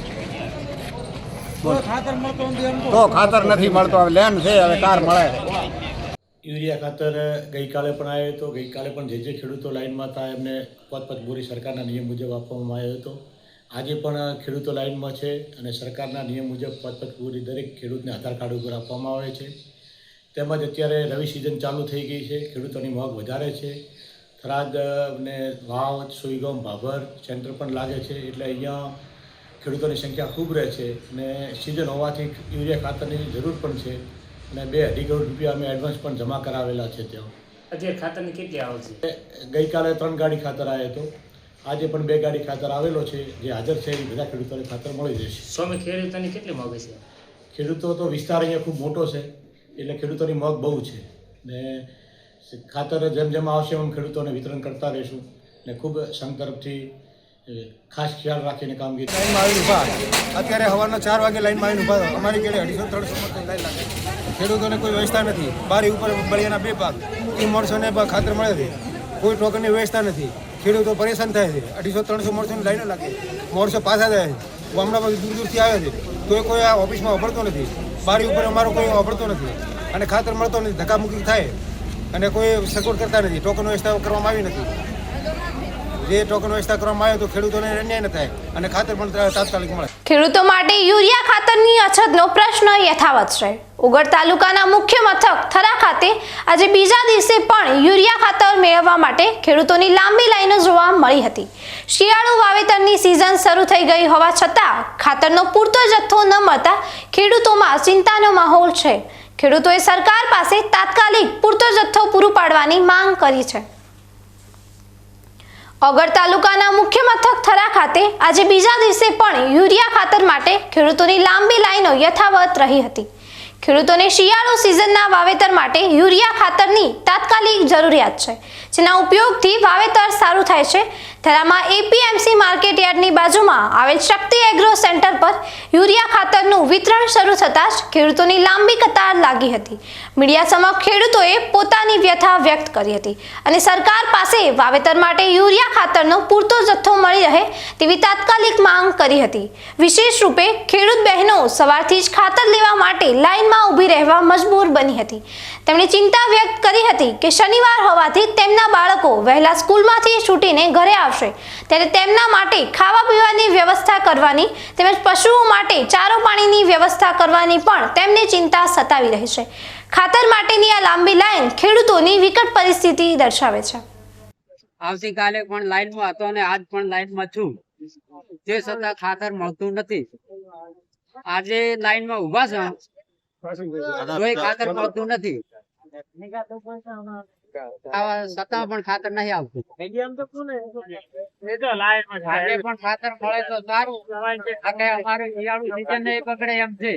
તો ખાતર નથી મળતો. હવે લેન છે, હવે કાર મળે. યુરિયા ખાતર ગઈકાલે પણ આવ્યો હતો. ગઈકાલે પણ જે ખેડૂતો લાઇનમાં હતા એમને પોતપોત બોરી સરકારના નિયમ મુજબ આપવામાં આવ્યો હતો. આજે પણ ખેડૂતો લાઇનમાં છે અને સરકારના નિયમ મુજબ પોતપોત બોરી દરેક ખેડૂતને આધાર કાર્ડ ઉપર આપવામાં આવે છે. તેમજ અત્યારે રવિ સિઝન ચાલુ થઈ ગઈ છે, ખેડૂતોની મોંઘ વધારે છે. થરાદ ને વાવ, સુઈગામ, ભાભર સેન્ટર પણ લાગે છે, એટલે અહીંયા ખેડૂતોની સંખ્યા ખૂબ રહે છે અને સિઝન હોવાથી યુરિયા ખાતરની જરૂર પણ છે. અને 2.5 કરોડ રૂપિયા અમે એડવાન્સ પણ જમા કરાવેલા છે. ત્યાં અત્યારે ખાતરની કેટલી આવશે? ગઈકાલે 3 ગાડી ખાતર આવ્યો હતો, આજે પણ 2 ગાડી ખાતર આવેલો છે. જે હાજર છે એ બધા ખેડૂતોને ખાતર મળી જશે. સ્વામી, ખેડૂતોની કેટલી મોંઘ છે? ખેડૂતો તો વિસ્તાર અહીંયા ખૂબ મોટો છે, એટલે ખેડૂતોની મોંઘ બહુ છે ને ખાતર જેમ જેમ આવશે એમ ખેડૂતોને વિતરણ કરતા રહીશું ને ખૂબ સંઘ તરફથી ખાસ ખ્યાલ રાખીને કામગીરી. લાઈનમાં આવીને ઊભા અત્યારે સવારના 4 વાગે લાઈનમાં આવીને ઊભા. અમારી ઘરે 250-300 લાઈન લાગે. ખેડૂતોને કોઈ વ્યવસ્થા નથી. બારી ઉપર બળિયાના 2 પાક એ માણસોને ખાતર મળે છે, કોઈ ટોકનની વ્યવસ્થા નથી. ખેડૂતો પરેશાન થાય છે. 250-300 માણસોની લાઈનો લાગે, માણસો પાછા જાય છે. ગામડામાં દૂર દૂરથી આવે છે, તોય કોઈ આ ઓફિસમાં વાપરતો નથી. બારી ઉપર અમારો કોઈ વાપરતો નથી અને ખાતર મળતો નથી. ધક્કામુક્કી થાય અને કોઈ સગવડ કરતા નથી. ટોકન વ્યવસ્થા કરવામાં આવી નથી. જે ટોકન વ્યવસ્થા કરવામાં આવે તો ખેડૂતોને અન્યાય ન થાય અને ખાતર પણ તાત્કાલિક મળે. ખેડૂતો માટે યુરિયા ખાતરની અછતનો પ્રશ્ન યથાવત છે. ઉગડ તાલુકાના મુખ્ય મથક થરા ખાતે આજે બીજા દિવસે પણ યુરિયા ખાતર મેળવવા માટે ખેડૂતોની લાંબી લાઈનો જોવા મળી હતી. શિયાળુ વાવેતરની સિઝન શરૂ થઈ ગઈ હોવા છતાં ખાતરનો પૂરતો જથ્થો ન મળતા ખેડૂતોમાં ચિંતાનો માહોલ છે. ખેડૂતોએ સરકાર પાસે તાત્કાલિક પૂરતો જથ્થો પૂરો પાડવાની માંગ કરી છે. ઓગડ તાલુકાના મુખ્ય મથક થરા ખાતે આજે બીજા દિવસે પણ યુરિયા ખાતર માટે ખેડૂતોની લાંબી લાઈનો યથાવત રહી હતી. ખેડૂતોને શિયાળુ સિઝનના વાવેતર માટે યુરિયા ખાતરની તાત્કાલિક જરૂરિયાત છે, જેના ઉપયોગથી વાવેતર સારું થાય છે. થરામાં એપીએમસી માર્કેટ યાર્ડની બાજુમાં આવેલ શક્તિ એગ્રો સેન્ટર પર યુરિયા ખાતરનું વિતરણ શરૂ થતાં જ ખેડૂતોની લાંબી કતાર લાગી હતી. મીડિયા સમક્ષ ખેડૂતોએ પોતાની વ્યથા વ્યક્ત કરી હતી અને સરકાર પાસે વાવેતર માટે યુરિયા ખાતરનો પૂરતો જથ્થો મળી રહે તેવી તાત્કાલિક માંગ કરી હતી. વિશેષ રૂપે ખેડૂત બહેનો સવારથી જ ખાતર લેવા માટે લાઈનમાં ઊભી રહેવા મજબૂર બની હતી. તેમણે ચિંતા વ્યક્ત કરી હતી કે શનિવાર હોવાથી તેમના બાળકો વહેલા સ્કૂલમાંથી છૂટીને ઘરે આવશે, ત્યારે તેમના માટે ખાવા પીવાની વ્યવસ્થા કરવાની તેમજ પશુઓ માટે ચારો પાણીની વ્યવસ્થા કરવાની પણ તેમને ચિંતા સતાવી રહી છે. ખાતર માટેની આ લાંબી લાઈન ખેડૂતોની વિકટ પરિસ્થિતિ દર્શાવે છે. આવતીકાલે પણ લાઈનમાં હતો અને આજ પણ લાઈનમાં છું, તે છતાં ખાતર મળતું નથી. આજે લાઈનમાં ઊભા છે, તોય ખાતર મળતું નથી. છતાં પણ ખાતર નહીં આવતું. આજે પણ ખાતર મળે તો સારું, અમારે શિયાળુ સિઝન ને પકડે એમ છે.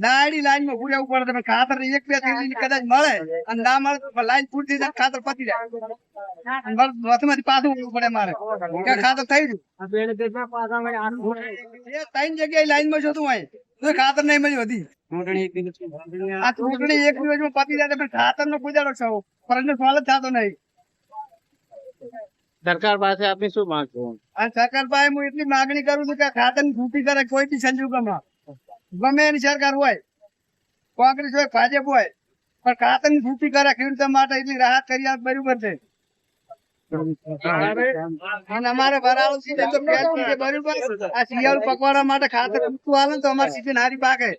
દાડી લાઈન માં પૂરેવું પડે. તમે ખાતર 1-2 થેલી કદાચ મળે અને ના મળે તો લાઈન પૂરતી જાય, ખાતર પતી જાય. વચમાંથી પાછું પડે મારે કે ખાતર થઈ ગયું. 3 જગ્યાએ લાઈન માં જોતું હોય તો ખાતર નહીં મળ્યું હતી. આ ચૂંટણી 1 દિવસમાં પતી જાય પણ ખાતર નો કોઈ દાડો પ્રશ્ન સોલ્વ જ થતો નહીં. સરકાર પાસે આપી શું માંગો? આ સરકાર પાસે હું એટલી માંગણી કરું છું કે ખાતર ની છૂટી કરે કોઈ બી સંજોગોમાં. ગમે એની સરકાર હોય, કોંગ્રેસ હોય, ભાજપ હોય, પણ ખાતરની છૂટી કરે ખેડૂતો માટે એટલી રાહત કરી આપ બરોબર છે. અને અમારે ભરાવો સીઝન તો ફેલ છે બરોબર. આ શિયાળુ પકવાડા માટે ખાતર ઊંચું આવે તો અમારી સીઝન હારી પાકે.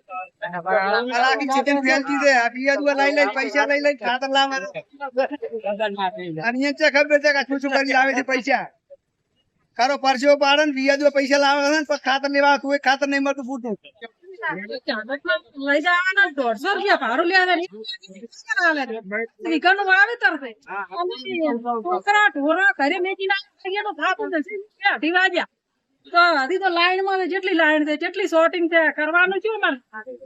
આખી સીઝન ફેલતી છે. આ બિયાદું લઈ પૈસા લઈ ખાતર લાવે અને એ છે ખબર છે કે શું શું કરી લાવે છે પૈસા. ખરો પરસેવો પાડે ને બિયાદું પૈસા લાવે ને પછી ખાતર લેવા તું ખાતર નહીં મળતું પૂરતું. લઈ જવાના 150 રૂપિયા ભાડું લેવા વીઘાનું વાવેતર છે. છોકરા ઢોરા ઘરે મેકી નાખે તો થાતું નથી. 2:30 વાગ્યા તો હજી તો લાઈન માં જેટલી લાઈન છે જેટલી શોર્ટિંગ છે કરવાનું શું મારે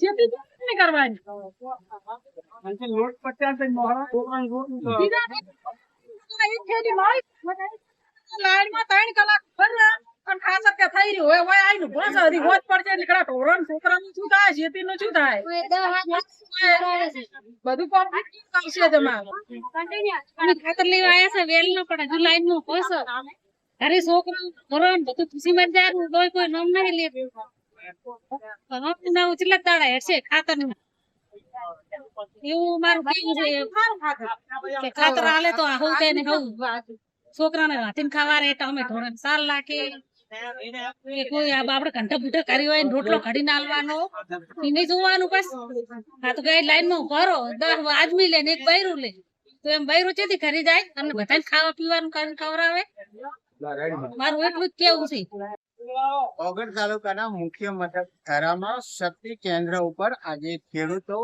જેટલી કરવાની લોટ 50 લાઈન માં 3 કલાક ભર્યા પણ ખાતર કે થઈ રહ્યું હોય હોય આઈનું બસ હજી હોત પડશે નીકળા ઢોરણ છોકરાનું શું થાય ખેતીનું શું થાય બધું કોમ્પ્લીટ આવશે તમારે ખાતર લેવા આવ્યા છે વેલ ન પડે જો લાઈન નું બસ ઘરે છોકરા ધોરણ બધું ખુશી માં જાય કોઈ નામ નહીં લે ઉછલા દાડા હેઠશે ખાતર નું એવું મારું કેવું છે ખાતર હાલે તો આવું થાય ને હવું છોકરાને હાથીને ખાવા રે અમે ધોરણ 4 લાખે કોઈ આપડે ઘંટા બુટા કરી હોય રોટલો ઘડીને હાલવાનો એને જોવાનું બસ. હા તો કઈ લાઈન માં ભરો 10 આદમી લે ને એક બૈરું લે તો એમ બૈરું ચેથી ઘરી જાય અને બધાને ખાવા પીવાનું કરીને ખવડાવે. મારું એટલું જ કેવું છે. ઓગણ તાલુકાના મુખ્ય મથક થરામાં શક્તિ કેન્દ્ર ઉપર આજે ખેડૂતો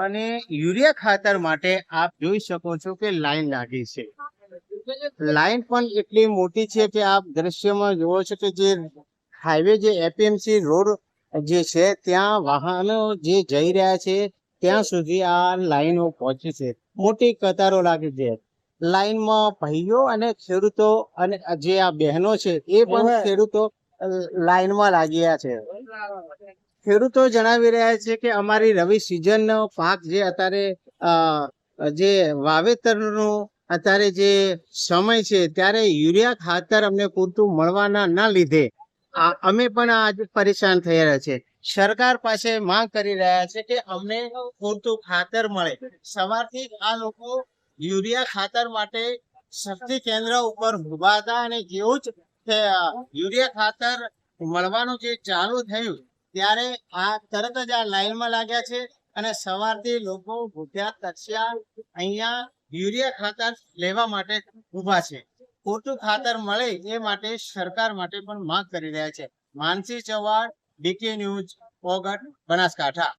અને યુરિયા ખાતર માટે આપ જોઈ શકો છો કે લાઈન લાગી છે. લાઈન પણ એટલી મોટી છે કે આપ દ્રશ્યમાં જોવો છો કે જે હાઈવે જે એપીએમસી રોડ જે છે ત્યાં વાહનો જે જઈ રહ્યા છે ત્યાં સુધી આ લાઈનો પહોંચી છે. મોટી કતારો લાગી છે. લાઈનમાં ભાઈઓ અને ખેડૂતો અને જે આ બહેનો છે એ પણ ખેડૂતો લાઈનમાં લાગ્યા છે. ખેડૂતો જણાવી રહ્યા છે કે અમારી રવિ સિઝનનો પાક જે અત્યારે જે વાવેતરનો અત્યારે જે સમય છે ત્યારે યુરિયા ખાતર અમને પૂરતું મળવાના ના લીધે અમે પણ આજે પરેશાન થઈ રહ્યા છે. સરકાર પાસે માંગ કરી રહ્યા છે કે અમને પૂરતું ખાતર મળે. સવારથી આ લોકો યુરિયા ખાતર માટે શક્તિ કેન્દ્ર ઉપર ઉભા હતા અને જેવું જ યુરિયા ખાતર મળવાનું જે ચાલુ થયું ત્યારે આ તરત જ આ લાઈનમાં લાગ્યા છે અને સવારથી લોકો ભૂખ્યા તરસ્યા અહીંયા યુરિયા ખાતર લેવા માટે ઉભા છે. પૂરતું ખાતર મળે એ માટે સરકાર માટે પણ માંગ કરી રહ્યા છે. માનસી ચૌહાણ, ડીકે ન્યૂઝ, ઓગટ, બનાસકાંઠા.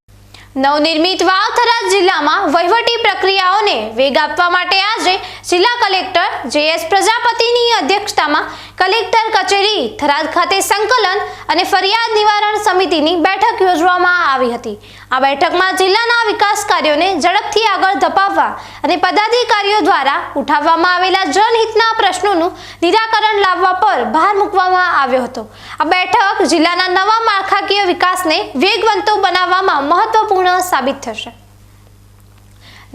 નવનિર્મિત વાવ-થરાદ જિલ્લામાં વહીવટી પ્રક્રિયાઓને વેગ આપવા માટે આજે જિલ્લા કલેક્ટર જે.એસ. પ્રજાપતિની અધ્યક્ષતામાં કલેક્ટર કચેરી થરાદ ખાતે સંકલન અને ફરિયાદ નિવારણ સમિતિની બેઠક યોજવામાં આવી હતી. આ બેઠકમાં જિલ્લાના વિકાસ કાર્યોને ઝડપથી આગળ ધપાવવા અને પદાધિકારીઓ દ્વારા ઉઠાવવામાં આવેલા જનહિતના પ્રશ્નોનું નિરાકરણ લાવવા પર ભાર મૂકવામાં આવ્યો હતો. આ બેઠક જિલ્લાના નવા માળખાકીય વિકાસને વેગવંતો બનાવવામાં મહત્વપૂર્ણ સાબિત થશે.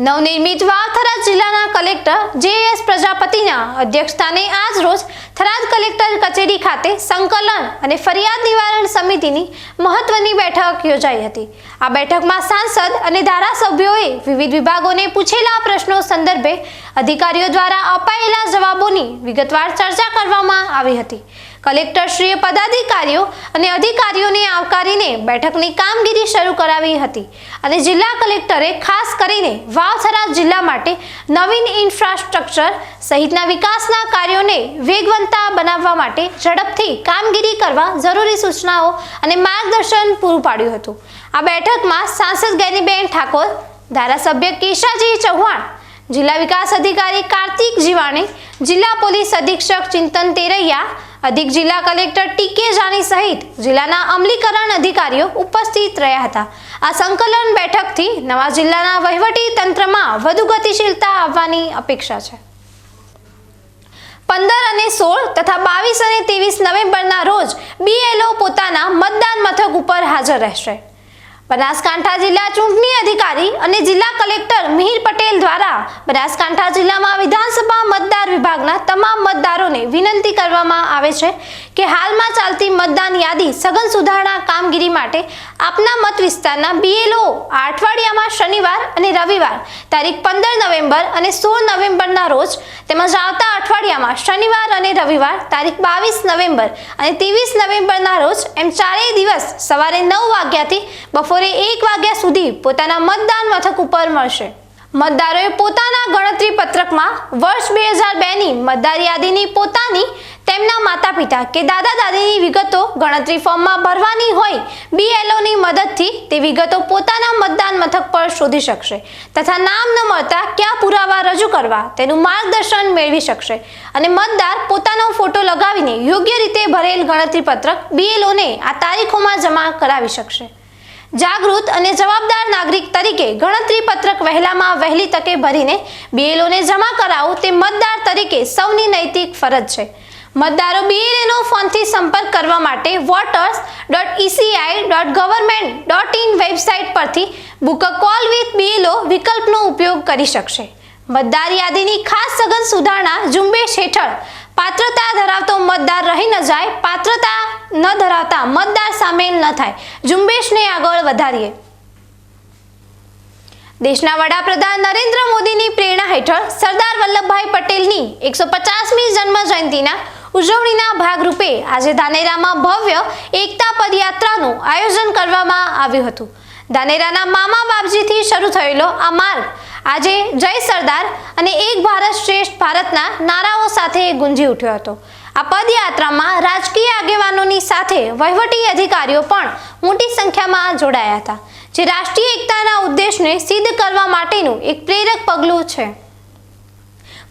નવનિર્મિત વાવ-થરાદ જિલ્લાના કલેક્ટર જે.એસ. પ્રજાપતિના અધ્યક્ષસ્થાને આજ રોજ થરાદ કલેક્ટર કચેરી ખાતે સંકલન અને ફરિયાદ નિવારણ સમિતિની મહત્વની બેઠક યોજાઈ હતી. આ બેઠકમાં સાંસદ અને ધારાસભ્યોએ વિવિધ વિભાગોને પૂછેલા પ્રશ્નો સંદર્ભે અધિકારીઓ દ્વારા અપાયેલા જવાબોની વિગતવાર ચર્ચા કરવામાં આવી હતી. કલેક્ટરશ્રીએ પદાધિકારીઓ અને અધિકારીઓને આવકારીને બેઠકની કામગીરી શરૂ કરાવી હતી અને જિલ્લા કલેક્ટરે ખાસ કરીને વાવ-થરાદ જિલ્લા માટે નવીન ઇન્ફ્રાસ્ટ્રક્ચર સહિતના વિકાસના કાર્યોને વેગવંતા બનાવવા માટે ઝડપથી કામગીરી કરવા જરૂરી સૂચનાઓ અને માર્ગદર્શન પૂરું પાડ્યું હતું. આ બેઠકમાં સાંસદ ગેનીબેન ઠાકોર, ધારાસભ્ય કેશાજી ચૌહાણ, જિલ્લા વિકાસ અધિકારી કાર્તિક જીવાણી, જિલ્લા પોલીસ અધિક્ષક ચિંતન તેરૈયા, અધિક જિલ્લા કલેક્ટર ટી.કે. જાની સહિત જિલ્લાના અમલીકરણ અધિકારીઓ ઉપસ્થિત રહ્યા હતા. આ સંકલન બેઠકથી નવા જિલ્લાના વહીવટી તંત્રમાં વધુ ગતિશીલતા આવવાની અપેક્ષા છે. 15 અને 16 તથા 22 અને 23 નવેમ્બરના રોજ BLO પોતાના મતદાન મથક ઉપર હાજર રહેશે. બનાસકાંઠા જિલ્લા ચૂંટણી અધિકારી અને જિલ્લા કલેક્ટર મિહિર પટેલ દ્વારા બનાસકાંઠા જિલ્લામાં વિધાનસભા મતદાર વિભાગના તમામ મતદારોને વિનંતી કરવામાં આવે છે કે હાલમાં ચાલતી મતદાન યાદી સઘન સુધારણા કામગીરી માટે આપના મત વિસ્તારના BLO આ અઠવાડિયામાં શનિવાર અને રવિવાર તારીખ 15 નવેમ્બર અને 16 નવેમ્બરના રોજ તેમજ આવતા અઠવાડિયામાં શનિવાર અને રવિવાર તારીખ 22 નવેમ્બર અને 23 નવેમ્બરના રોજ એમ ચારેય દિવસ સવારે 9 વાગ્યાથી બપોરે 1 વાગ્યા સુધી પોતાના મતદાન મથક ઉપર મળશે. મતદારોએ પોતાના ગણતરી પત્રકમાં વર્ષ 2002ની મતદાર યાદીની પોતાની તેમના માતા પિતા કે દાદા દાદીની વિગતો ગણતરી ફોર્મમાં ભરવાની હોય BLOની મદદથી તે વિગતો પોતાના મતદાન મથક પર શોધી શકશે તથા નામ ન મળતા કયા પુરાવા રજૂ કરવા તેનું માર્ગદર્શન મેળવી શકશે અને મતદાર પોતાનો ફોટો લગાવીને યોગ્ય રીતે ભરેલ ગણતરી પત્રક BLOને આ તારીખોમાં જમા કરાવી શકશે. જાગૃત અને જવાબદાર નાગરિક તરીકે ગણતરી પત્રક વહેલામાં વહેલી તકે ભરીને BLOને જમા કરાવવું તે મતદાર તરીકે સૌની નૈતિક ફરજ છે. મતદારો BLOનો ફોનથી સંપર્ક કરવા માટે voters.eci.government.in વેબસાઇટ પરથી book a call with BLO વિકલ્પનો ઉપયોગ કરી શકશે. મતદાર યાદીની ખાસ સઘન સુધારણા ઝુંબેશ હેઠળ પાત્રતા ધરાવતો મતદાર રહી ન જાય, પાત્રતા ન ધરાવતા મતદાર સામેલ ન થાય, ઝુંબેશને આગળ વધારીએ. દેશના વડાપ્રધાન નરેન્દ્ર મોદીની પ્રેરણા હેઠળ સરદાર વલ્લભભાઈ પટેલની 150મી જન્મ જયંતિના ઉજવણીના ભાગરૂપે આજે ધાનેરામાં ભવ્ય એકતા પદયાત્રાનું આયોજન કરવામાં આવ્યું હતું. ધાનેરાના મામા બાપજીથી શરૂ થયેલો આ માર્ગ આજે જય સરદાર અને એક ભારત શ્રેષ્ઠ ભારતના નારાઓ સાથે ગુંજી ઉઠ્યો હતો. આ પદયાત્રામાં રાજકીય આગેવાનોની સાથે વહીવટી અધિકારીઓ પણ મોટી સંખ્યામાં જોડાયા હતા, જે રાષ્ટ્રીય એકતાના ઉદ્દેશને સિદ્ધ કરવા માટેનું એક પ્રેરક પગલું છે.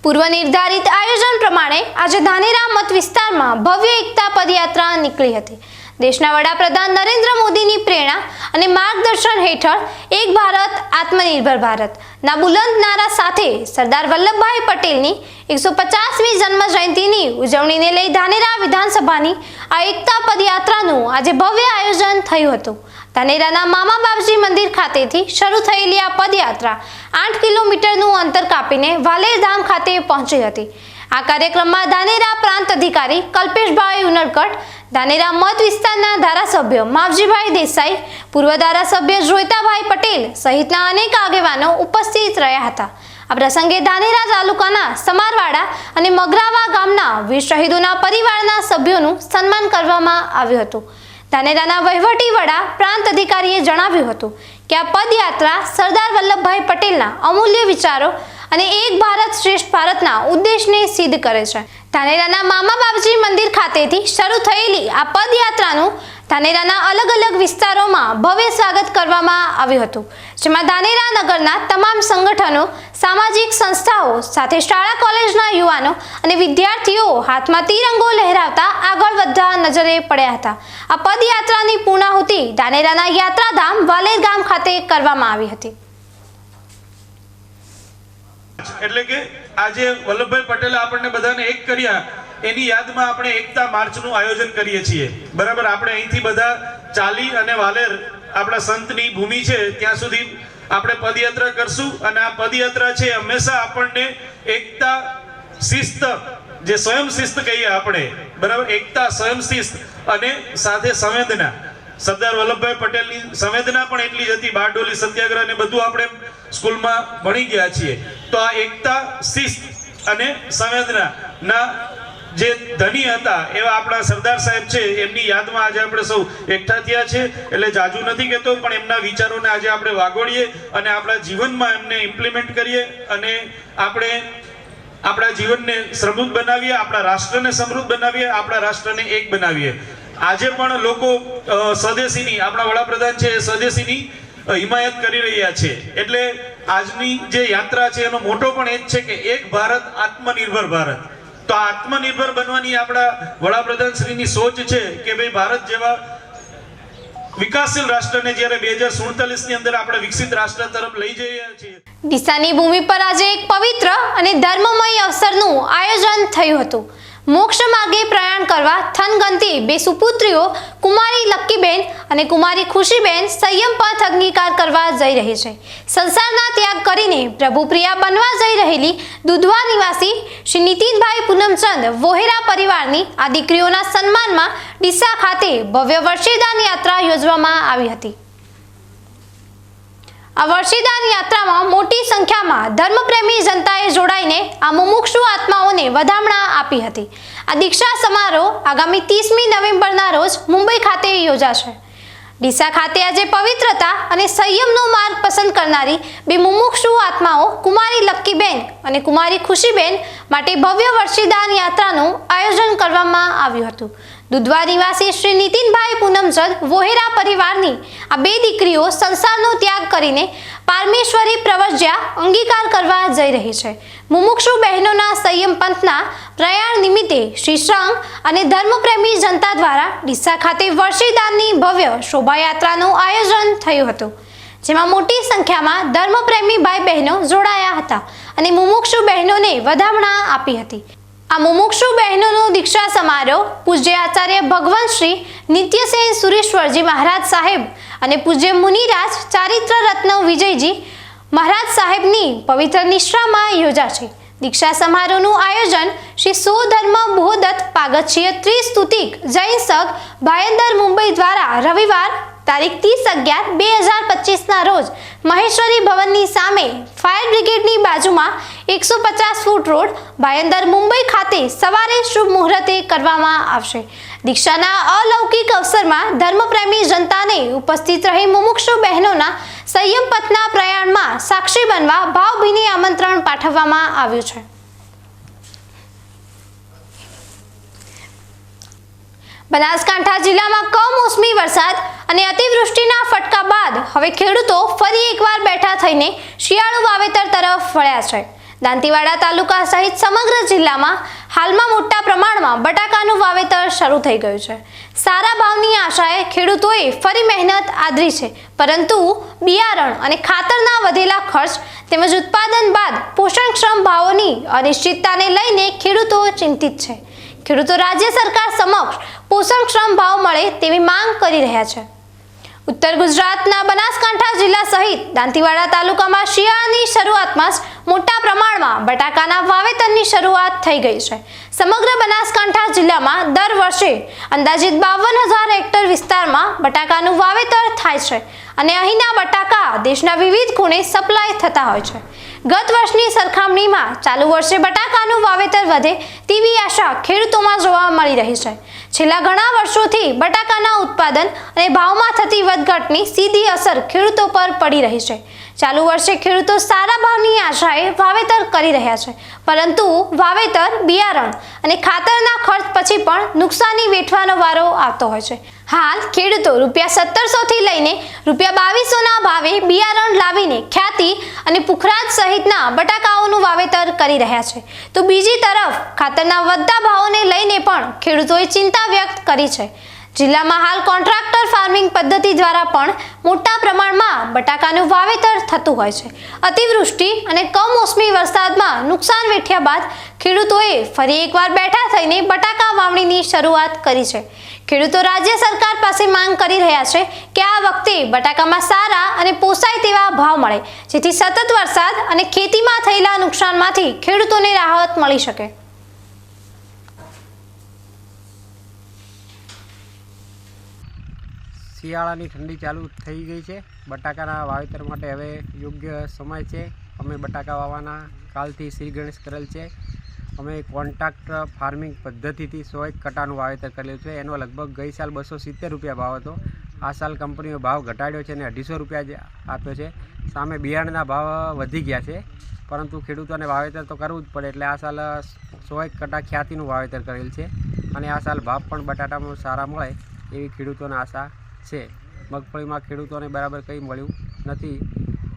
પૂર્વ નિર્ધારિત આયોજન પ્રમાણે આજે ધાનેરા મત વિસ્તારમાં ભવ્ય એકતા પદયાત્રા નીકળી હતી. દેશના વડાપ્રધાન નરેન્દ્ર મોદીની પ્રેરણા અને માર્ગદર્શન હેઠળ એક ભારત આત્મનિર્ભર ભારત ના બુલંદ નારા સાથે સરદાર વલ્લભભાઈ પટેલની 150મી જન્મ જયંતિની ઉજવણીને લઈ ધાનેરા વિધાનસભાની આ એકતા પદયાત્રાનું આજે ભવ્ય આયોજન થયું હતું. ધાનેરાના મામા બાપજી મંદિર ખાતેથી શરૂ થયેલી આ પદયાત્રા 8 કિલોમીટરનું અંતર કાપીને વાલેર ધામ ખાતે પહોંચી હતી. આ કાર્યક્રમમાં ધાનેરા પ્રાંત અધિકારી કલ્પેશભાઈ ઉનડકટ, ધાનેરા મત વિસ્તારના ધારાસભ્ય માવજીભાઈ દેસાઈ, પૂર્વ ધારાસભ્ય જોઈતાભાઈ પટેલ સહિતના અનેક આગેવાનો ઉપસ્થિત રહ્યા હતા. આ પ્રસંગે ધાનેરા તાલુકાના સમારવાડા અને મગરાવા ગામના વીર શહીદોના પરિવારના સભ્યોનું સન્માન કરવામાં આવ્યું હતું. ધાનેરાના વહીવટી વડા પ્રાંત અધિકારીએ જણાવ્યું હતું કે આ પદયાત્રા સરદાર વલ્લભભાઈ પટેલના અમૂલ્ય વિચારો અને એક ભારત શ્રેષ્ઠ ભારતના ઉદ્દેશને સિદ્ધ કરે છે. ધાનેરાના મામા બાપજી મંદિર ખાતેથી શરૂ થયેલી આ પદયાત્રાનું ધાનેરાના અલગ અલગ વિસ્તારોમાં ભવ્ય સ્વાગત કરવામાં આવ્યું હતું, જેમાં ધાનેરા નગરના તમામ સંગઠનો, સામાજિક સંસ્થાઓ સાથે શાળા કોલેજના યુવાનો અને વિદ્યાર્થીઓ હાથમાં તિરંગો લહેરાવતા આગળ વધતા નજરે પડ્યા હતા. આ પદયાત્રાની પૂર્ણાહુતિ ધાનેરાના યાત્રાધામ વાલેર ગામ ખાતે કરવામાં આવી હતી. એટલે કે આજે વલ્લભભાઈ પટેલે આપણને બધાને એક કર્યા, એની યાદમાં આપણે એકતા માર્ચનું આયોજન કરીએ છીએ. બરાબર, આપણે અહીંથી બધા ચાલી અને વાલેર આપણા સંતની ભૂમિ છે ત્યાં સુધી આપણે પદયાત્રા કરશું. અને આ પદયાત્રા છે હંમેશા આપણને એકતા, શિસ્ત, જે સ્વયં શિસ્ત કહીએ આપણે, બરાબર, એકતા, સ્વયં શિસ્ત અને સાથે સંવેદના. સરદાર વલ્લભભાઈ પટેલની સંવેદના પણ એટલી જ હતી. બારડોલી સત્યાગ્રહ ને બધું આપણે સ્કૂલમાં ભણી ગયા છીએ. તો આ એકતા, શિસ્ત અને સંવેદના ના જે ધની હતા એવા આપણા સરદાર સાહેબ છે, એમની યાદમાં આજે આપણે સૌ એકઠા થયા છે. એટલે જાજુ નથી કહેતો, પણ એમના વિચારોને આજે આપણે વાગોળીએ અને આપણા જીવનમાં એમને ઇમ્પ્લિમેન્ટ કરીએ અને આપણે આપણા જીવનને સમૃદ્ધ બનાવીએ, આપણા રાષ્ટ્રને સમૃદ્ધ બનાવીએ, આપણા રાષ્ટ્રને એક બનાવીએ. આજે પણ લોકો સ્વદેશીની, આપણા વડાપ્રધાન છે એ સ્વદેશીની હિમાયત કરી રહ્યા છે. એટલે આજની જે યાત્રા છે એનો મોટો પણ એ જ છે કે એક ભારત આત્મનિર્ભર ભારત. તો આત્મનિર્ભર બનવાની આપણા વડાપ્રધાન શ્રીની સોચ છે કે ભાઈ ભારત જેવા વિકાસશીલ રાષ્ટ્રને જ્યારે 2047ની અંદર આપણે વિકસિત રાષ્ટ્ર તરફ લઈ જઈ રહ્યા છીએ. ડીસાની ભૂમિ પર આજે એક પવિત્ર અને ધર્મમય અવસરનું આયોજન થયું હતું. મોક્ષ માર્ગે પ્રયાણ કરવા થનગનતી બે સુપુત્રીઓ કુમારી લક્કીબેન અને કુમારી ખુશીબેન સંયમ પથ અંગીકાર કરવા જઈ રહી છે. સંસારના ત્યાગ કરીને પ્રભુપ્રિયા બનવા જઈ રહેલી દુધવા નિવાસી શ્રી નીતિનભાઈ પૂનમચંદ વોહેરા પરિવારની આ દીકરીઓના સન્માનમાં ડીસા ખાતે ભવ્ય વર્ષીદાન યાત્રા યોજવામાં આવી હતી. આ વર્ષીદાન યાત્રામાં મોટી સંખ્યામાં ધર્મપ્રેમી જનતાએ જોડાઈને આ મુમુક્ષુ આત્માઓને વધામણા આપી હતી. આ દીક્ષા સમારોહ આગામી 30મી નવેમ્બરના રોજ મુંબઈ ખાતે યોજાશે. ડીસા ખાતે આજે પવિત્રતા અને સંયમનો માર્ગ પસંદ કરનારી બે મુમુક્ષુ આત્માઓ કુમારી લક્કીબેન અને કુમારી ખુશીબેન માટે ભવ્ય વર્ષીદાન યાત્રાનું આયોજન કરવામાં આવ્યું હતું. દુધવા નિવાસી શ્રી નીતિનભાઈ પૂનમચંદ વોહેરા પરિવારની આ બે દીકરીઓ સંસારનો ત્યાગ કરીને પારમેશ્વરી પ્રવજ્યા અંગીકાર કરવા જઈ રહી છે. મુમુક્ષુ બહેનોના સંયમ પંથના પ્રયાણ નિમિત્તે શ્રી સંઘ અને ધર્મપ્રેમી જનતા દ્વારા ડીસા ખાતે વર્ષીદાનની ભવ્ય શોભાયાત્રાનું આયોજન થયું હતું, જેમાં મોટી સંખ્યામાં ધર્મપ્રેમી ભાઈ બહેનો જોડાયા હતા અને મુમુક્ષુ બહેનોને વધામણા આપી હતી. આ મુમુક્ષુ બહેનોનો દીક્ષા સમારોહ પૂજ્ય આચાર્ય ભગવાન શ્રી નિત્યસેન સુરેશ્વરજી મહારાજ સાહેબ અને પૂજ્ય મુનિરાજ ચારિત્ર રત્ન વિજયજી મહારાજ સાહેબની પવિત્ર નિશ્રામાં યોજાશે. દીક્ષા સમારોહનું આયોજન શ્રી સોધર્મ બહોદત્ત પાગચ્છીય ત્રિસ્તુતિક જૈન સંઘ ભાયંદર મુંબઈ દ્વારા રવિવાર તારીખ 30/11/2025ના રોજ મહેશ્વરી ભવનની સામે ફાયર બ્રિગેડની બાજુમાં 150 ફૂટ રોડ ભાયંદર મુંબઈ ખાતે સવારે શુભ મુહૂર્તે કરવામાં આવશે. દીક્ષાના અલૌકિક અવસરમાં ધર્મપ્રેમી જનતાને ઉપસ્થિત રહી મુમુક્ષુ બહેનોના સંયમ પથના પ્રયાણમાં સાક્ષી બનવા ભાવભીની આમંત્રણ પાઠવવામાં આવ્યું છે. બનાસકાંઠા જિલ્લામાં કમોસમી વરસાદ અને અતિવૃષ્ટિના ફટકા બાદ હવે ખેડૂતો ફરી એકવાર બેઠા થઈને શિયાળુ વાવેતર તરફ વળ્યા છે. દાંતીવાડા તાલુકા સહિત સમગ્ર જિલ્લામાં હાલમાં મોટા પ્રમાણમાં બટાકાનું વાવેતર શરૂ થઈ ગયું છે. સારા ભાવની આશાએ ખેડૂતોએ ફરી મહેનત આદરી છે, પરંતુ બિયારણ અને ખાતરના વધેલા ખર્ચ તેમજ ઉત્પાદન બાદ પોષણક્ષમ ભાવોની અનિશ્ચિતતાને લઈને ખેડૂતો ચિંતિત છે. ખેડૂતો રાજ્ય સરકાર સમક્ષ પોષણક્ષમ ભાવ મળે તેવી માંગ કરી રહ્યા છે. ઉત્તર ગુજરાતના બનાસકાંઠા જિલ્લા સહિત દાંતીવાડા તાલુકામાં શિયાળાની શરૂઆતમાં જ મોટા પ્રમાણમાં બટાકાના વાવેતરની શરૂઆત થઈ ગઈ છે. સમગ્ર બનાસકાંઠા જિલ્લામાં દર વર્ષે અંદાજિત 52,000 હેક્ટર વિસ્તારમાં બટાકાનું વાવેતર થાય છે અને અહીંના બટાકા દેશના વિવિધ ખૂણે સપ્લાય થતા હોય છે. ગત વર્ષની સરખામણીમાં ચાલુ વર્ષે બટાકાનું વાવેતર વધે તેવી આશા ખેડૂતોમાં જોવા મળી રહી છે. છેલ્લા ઘણા વર્ષોથી બટાકાના ઉત્પાદન અને ભાવમાં થતી વધઘટની સીધી અસર ખેડૂતો પર પડી રહી છે. ચાલુ વર્ષે ખેડૂતો સારા ભાવની આશાએ વાવેતર કરી રહ્યા છે, પરંતુ વાવેતર, બિયારણ અને ખાતરના ખર્ચ પછી પણ નુકસાની વેઠવાનો વારો આવતો હોય છે. હાલ ખેડૂતો ₹1700 થી લઈને ₹2200ના ભાવે બિયારણ લાવીને ખ્યાતિ અને પુખરાજ સહિતના બટાકાઓનું વાવેતર કરી રહ્યા છે, તો બીજી તરફ ખાતરના વધતા ભાવોને લઈને પણ ખેડૂતોએ ચિંતા વ્યક્ત કરી છે. જિલ્લામાં હાલ કોન્ટ્રાક્ટર ફાર્મિંગ પદ્ધતિ દ્વારા પણ મોટા પ્રમાણમાં બટાકાનું વાવેતર થતું હોય છે. અતિવૃષ્ટિ અને કમોસમી વરસાદમાં નુકસાન વેઠ્યા બાદ ખેડૂતોએ ફરી એકવાર બેઠા થઈને બટાકા વાવણીની શરૂઆત કરી છે. ખેડૂતો રાજ્ય સરકાર પાસે માંગ કરી રહ્યા છે કે આ વખતે બટાકામાં સારા અને પોસાય તેવા ભાવ મળે, જેથી સતત વરસાદ અને ખેતીમાં થયેલા નુકસાનમાંથી ખેડૂતોને રાહત મળી શકે. શિયાળાની ઠંડી ચાલુ થઈ ગઈ છે. બટાકાના વાવેતર માટે હવે યોગ્ય સમય છે. અમે બટાકા વાવવાના કાલથી શ્રી ગણેશ કરેલ છે. અમે કોન્ટ્રાક્ટ ફાર્મિંગ પદ્ધતિથી 101 કટાનું વાવેતર કરેલું છે. એનો લગભગ ગઈ સાલ ₹270 ભાવ હતો. આ સાલ કંપનીનો ભાવ ઘટાડ્યો છે અને ₹250 જ આપ્યો છે. સામે બિયારણના ભાવ વધી ગયા છે, પરંતુ ખેડૂતોને વાવેતર તો કરવું જ પડે, એટલે આ સાલ 101 કટા ખ્યાતિનું વાવેતર કરેલ છે અને આ સાલ ભાવ પણ બટાટામાં સારા મળે એવી ખેડૂતોને આશા છે. મગફળીમાં ખેડૂતોને બરાબર કંઈ મળ્યું નથી,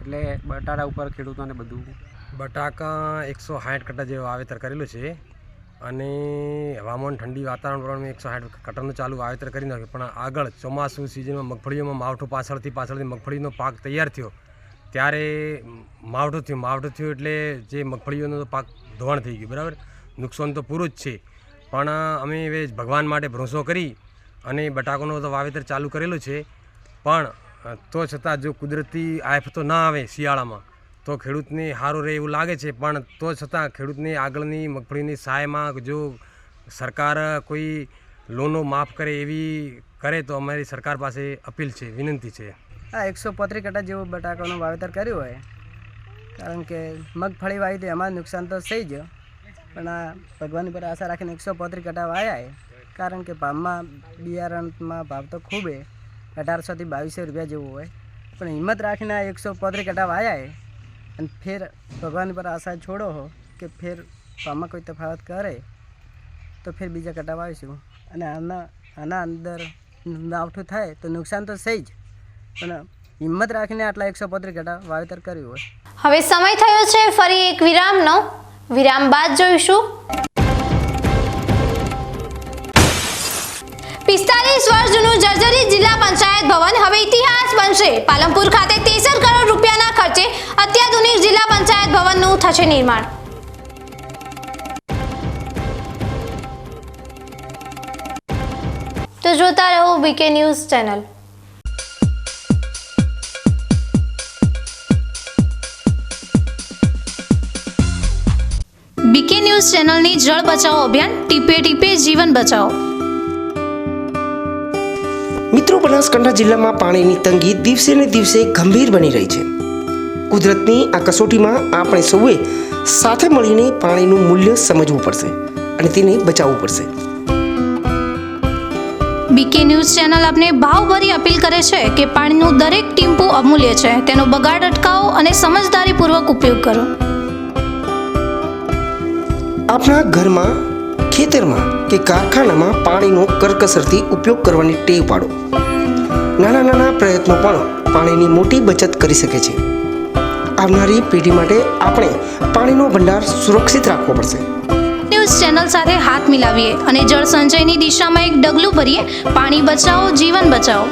એટલે બટાટા ઉપર ખેડૂતોને બધું. બટાકા 160 કટા જેવું વાવેતર કરેલું છે અને હવામાન ઠંડી વાતાવરણ પ્રમાણે 160 કટાનું ચાલુ વાવેતર કરી નાખ્યું. પણ આગળ ચોમાસું સિઝનમાં મગફળીઓમાં માવઠું પાછળથી મગફળીનો પાક તૈયાર થયો ત્યારે માવઠું થયું એટલે જે મગફળીઓનો પાક ધોવાણ થઈ ગયું. બરાબર, નુકસાન તો પૂરું જ છે. પણ અમે હવે ભગવાન માટે ભરોસો કરી અને બટાકાનું તો વાવેતર ચાલુ કરેલું છે. પણ તો છતાં જો કુદરતી આફતો ના આવે શિયાળામાં તો ખેડૂતને સારું રહે એવું લાગે છે. પણ તો છતાં ખેડૂતને આગળની મગફળીની સહાયમાં જો સરકાર કોઈ લોનો માફ કરે એવી કરે તો અમારી સરકાર પાસે અપીલ છે, વિનંતી છે. આ 135 કટા જેવું બટાકાનું વાવેતર કર્યું હોય, કારણ કે મગફળી વાવી તો એમાં નુકસાન તો થઈ ગયો, પણ આ ભગવાનની પર આશા રાખીને 135 કટા વાયા, કારણ કે ભાવમાં બિયારણમાં ભાવ તો ખૂબ 1800 થી 2200 રૂપિયા જેવું હોય, પણ હિંમત રાખીને આ 135 કટા વાયા અને ફેર ભગવાનની પર આશા છોડો હો કે ફેર ભાવમાં કોઈ તફાવત કરે તો ફેર બીજા કટા વાવીશું. અને આના અંદર માવઠું થાય તો નુકસાન તો થઈ જ, પણ હિંમત રાખીને આટલા 135 કટા વાવેતર કર્યું હોય. હવે સમય થયો છે ફરી એક વિરામનો. વિરામ બાદ જોઈશું 45 વર્ષ જૂનું જર્જરિત જિલ્લા પંચાયત ભવન હવે ઇતિહાસ બનશે. પાલનપુર ખાતે 63 કરોડ રૂપિયાના ખર્ચે અત્યાધુનિક જિલ્લા પંચાયત ભવનનું થશે નિર્માણ. તો જોતા રહો BK news channel. BK news ચેનલની જળ બચાવો અભિયાન ટીપે ટીપે જીવન બચાવો. મિત્રો, બનાસકાંઠા જિલ્લામાં પાણીની તંગી દિવસે ને દિવસે ગંભીર બની રહી છે. કુદરતની આ કસોટીમાં આપણે સૌએ સાથે મળીને પાણીનું મૂલ્ય સમજવું પડશે અને તેને બચાવવું પડશે. બીકે ન્યૂઝ ચેનલ આપને ભાવભરી અપીલ કરે છે કે પાણીનું દરેક ટીમ્પું અમૂલ્ય છે. તેનો બગાડ અટકાવો અને સમજદારીપૂર્વક ઉપયોગ કરો. આપણા ઘરમાં, ખેતરમાં કે કારખાનામાં પાણીનો કરકસરથી ઉપયોગ કરવાની ટેવ પાડો. નાના નાના પ્રયત્નો પણ પાણીની મોટી બચત કરી શકે છે. આવનારી પેઢી માટે આપણે પાણીનો ભંડાર સુરક્ષિત રાખવો પડશે. ન્યૂઝ ચેનલ સાથે હાથ મિલાવીએ અને જળ સંચયની દિશામાં એક ડગલું ભરીએ. પાણી બચાવો, જીવન બચાવો.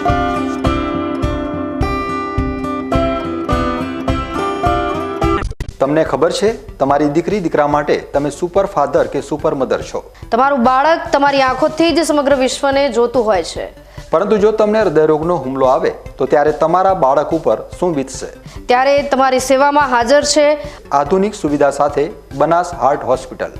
તમને ખબર છે, તમારી દીકરી દીકરા માટે તમે સુપર ફાધર કે સુપર મધર છો. તમારું બાળક તમારી આંખોથી જ સમગ્ર વિશ્વને જોતું હોય છે. પરંતુ જો તમને હૃદયરોગનો હુમલો આવે તો ત્યારે તમારા બાળક ઉપર શું વીતશે? ત્યારે તમારી સેવામાં હાજર છે આધુનિક સુવિધા સાથે બનાસ હાર્ટ હોસ્પિટલ,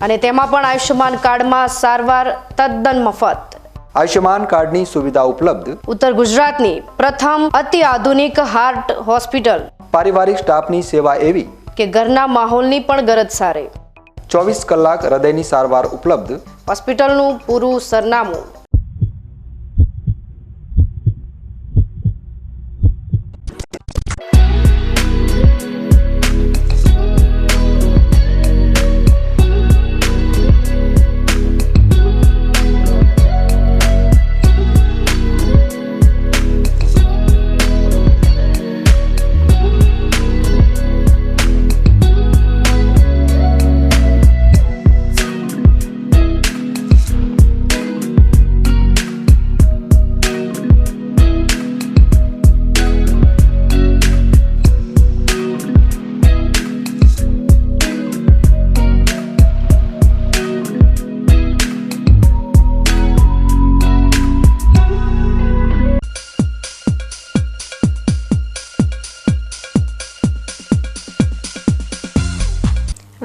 અને તેમાં પણ આયુષ્યમાન કાર્ડમાં સારવાર તદ્દન મફત. આયુષ્યમાન કાર્ડની સુવિધા ઉપલબ્ધ. ઉત્તર ગુજરાતની પ્રથમ અતિ આધુનિક હાર્ટ હોસ્પિટલ. પારિવારિક સ્ટાફની સેવા એવી કે ઘરના માહોલની પણ ગરજ સારે. 24 કલાક હૃદયની સારવાર ઉપલબ્ધ. હોસ્પિટલનું પૂરું સરનામું.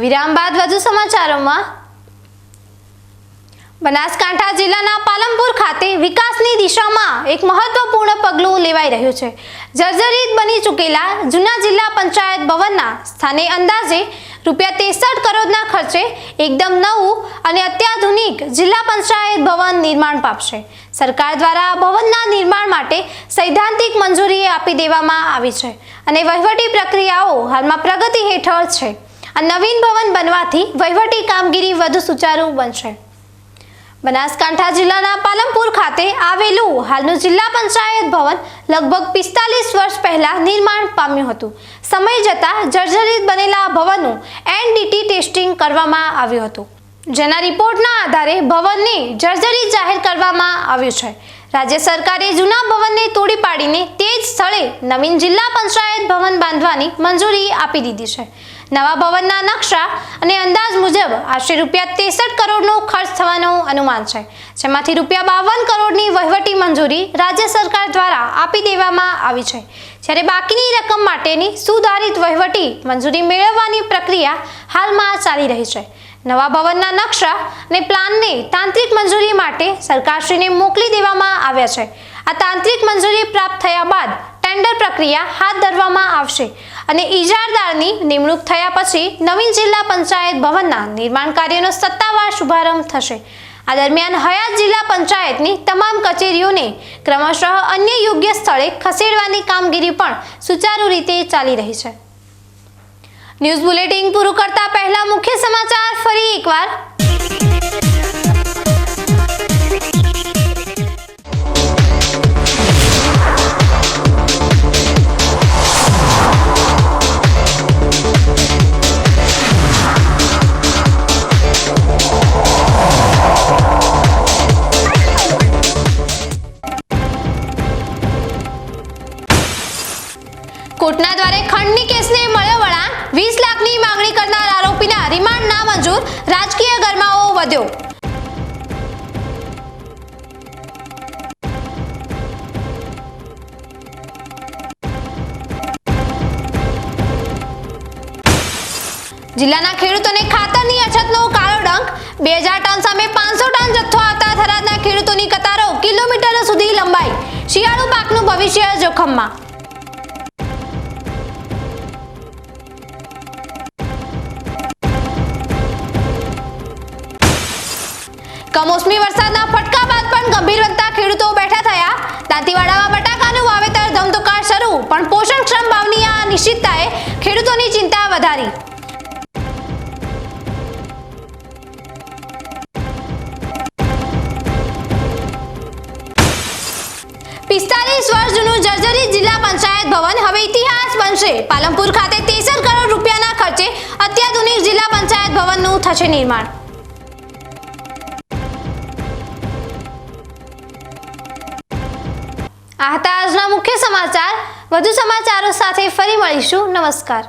વિરામ બાદ વધુ સમાચારોમાં. બનાસકાંઠા જિલ્લાના પાલનપુર ખાતે વિકાસની દિશામાં એક મહત્વપૂર્ણ પગલું લેવાઈ રહ્યું છે. જર્જરિત બની ચૂકેલા જૂના જિલ્લા પંચાયત ભવનના સ્થાને અંદાજે ₹63 કરોડના ખર્ચે એકદમ નવું અને અત્યાધુનિક જિલ્લા પંચાયત ભવન નિર્માણ પામશે. સરકાર દ્વારા ભવનના નિર્માણ માટે સૈદ્ધાંતિક મંજૂરી આપી દેવામાં આવી છે અને વહીવટી પ્રક્રિયાઓ હાલમાં પ્રગતિ હેઠળ છે. આ નવીન ભવન બનવાથી વહીવટી કામગીરી વધુ સુચારુ બનશે. બનાસકાંઠા જિલ્લાના પાલનપુર ખાતે આવેલું હાલનું જિલ્લા પંચાયત ભવન લગભગ 45 વર્ષ પહેલા નિર્માણ પામ્યું હતું. સમય જતાં જર્જરિત બનેલા ભવનનું NDT ટેસ્ટિંગ કરવામાં આવ્યું હતું, જેના રિપોર્ટના આધારે ભવનને જર્જરિત જાહેર કરવામાં આવ્યું છે. રાજ્ય સરકારે જૂના ભવનને તોડી પાડીને તે જ સ્થળે નવીન જિલ્લા પંચાયત ભવન બાંધવાની મંજૂરી આપી દીધી છે. નવા ભવનના નકશા અને અંદાજ મુજબ આશરે ₹63 કરોડનો ખર્ચ થવાનું અનુમાન છે, જેમાંથી ₹52 કરોડની વહીવટી મંજૂરી રાજ્ય સરકાર દ્વારા આપી દેવામાં આવી છે, જ્યારે બાકીની રકમ માટેની સુધારિત વહીવટી મંજૂરી મેળવવાની પ્રક્રિયા હાલમાં ચાલી રહી છે. નવા ભવનના નકશા અને પ્લાનને તાંત્રિક મંજૂરી માટે સરકારશ્રીને મોકલી દેવામાં આવ્યા છે. આ તાંત્રિક મંજૂરી પ્રાપ્ત થયા બાદ ટેન્ડર પ્રક્રિયા હાથ ધરવામાં આવશે અને ઇજારદારની નિમણૂક થયા પછી નવીન જિલ્લા પંચાયત ભવનના નિર્માણ કાર્યનો સત્તાવાર શુભારંભ થશે. આ દરમિયાન હયાત જિલ્લા પંચાયતની તમામ કચેરીઓને ક્રમશઃ અન્ય યોગ્ય સ્થળે ખસેડવાની કામગીરી પણ સુચારુ રીતે ચાલી રહી છે. ન્યૂઝ બુલેટિન પૂરું કરતા પહેલા મુખ્ય સમાચાર ફરી એકવાર. કોર્ટના દ્વારે ખંડની કેસને મળ્યો વળાંક. 20 લાખની માંગણી કરનાર આરોપીના રિમાન્ડ નામંજૂર. રાજકીય ગરમાવો વધ્યો. જિલ્લાના ખેડૂતોને ખાતરની અછતનો કાળો ડંખ. 2000 ટન સામે 500 ટન જથ્થો આવતા થરાદના ખેડૂતોની કતારો કિલોમીટરો સુધી લંબાઈ. શિયાળુ પાકનું ભવિષ્ય જોખમમાં. 'કમોસમી વરસાદના ફટકા બાદ પણ ગંભીર બનતા ખેડૂતો બેઠા થયા. દાંતીવાડામાં બટાકાનું વાવેતર ધમધોકાર શરૂ, પણ પોષણક્ષમ ભાવની આ અનિશ્ચિતતાએ ખેડૂતોની ચિંતા વધારી. પિસ્તાલીસ વર્ષ જૂનું જર્જરિત જિલ્લા પંચાયત ભવન હવે ઇતિહાસ બનશે. પાલનપુર ખાતે 63 કરોડ રૂપિયાના ખર્ચે અત્યાધુનિક જિલ્લા પંચાયત ભવનનું થશે નિર્માણ. આ હતા આજના મુખ્ય સમાચાર. વધુ સમાચારો સાથે ફરી મળીશું. નમસ્કાર.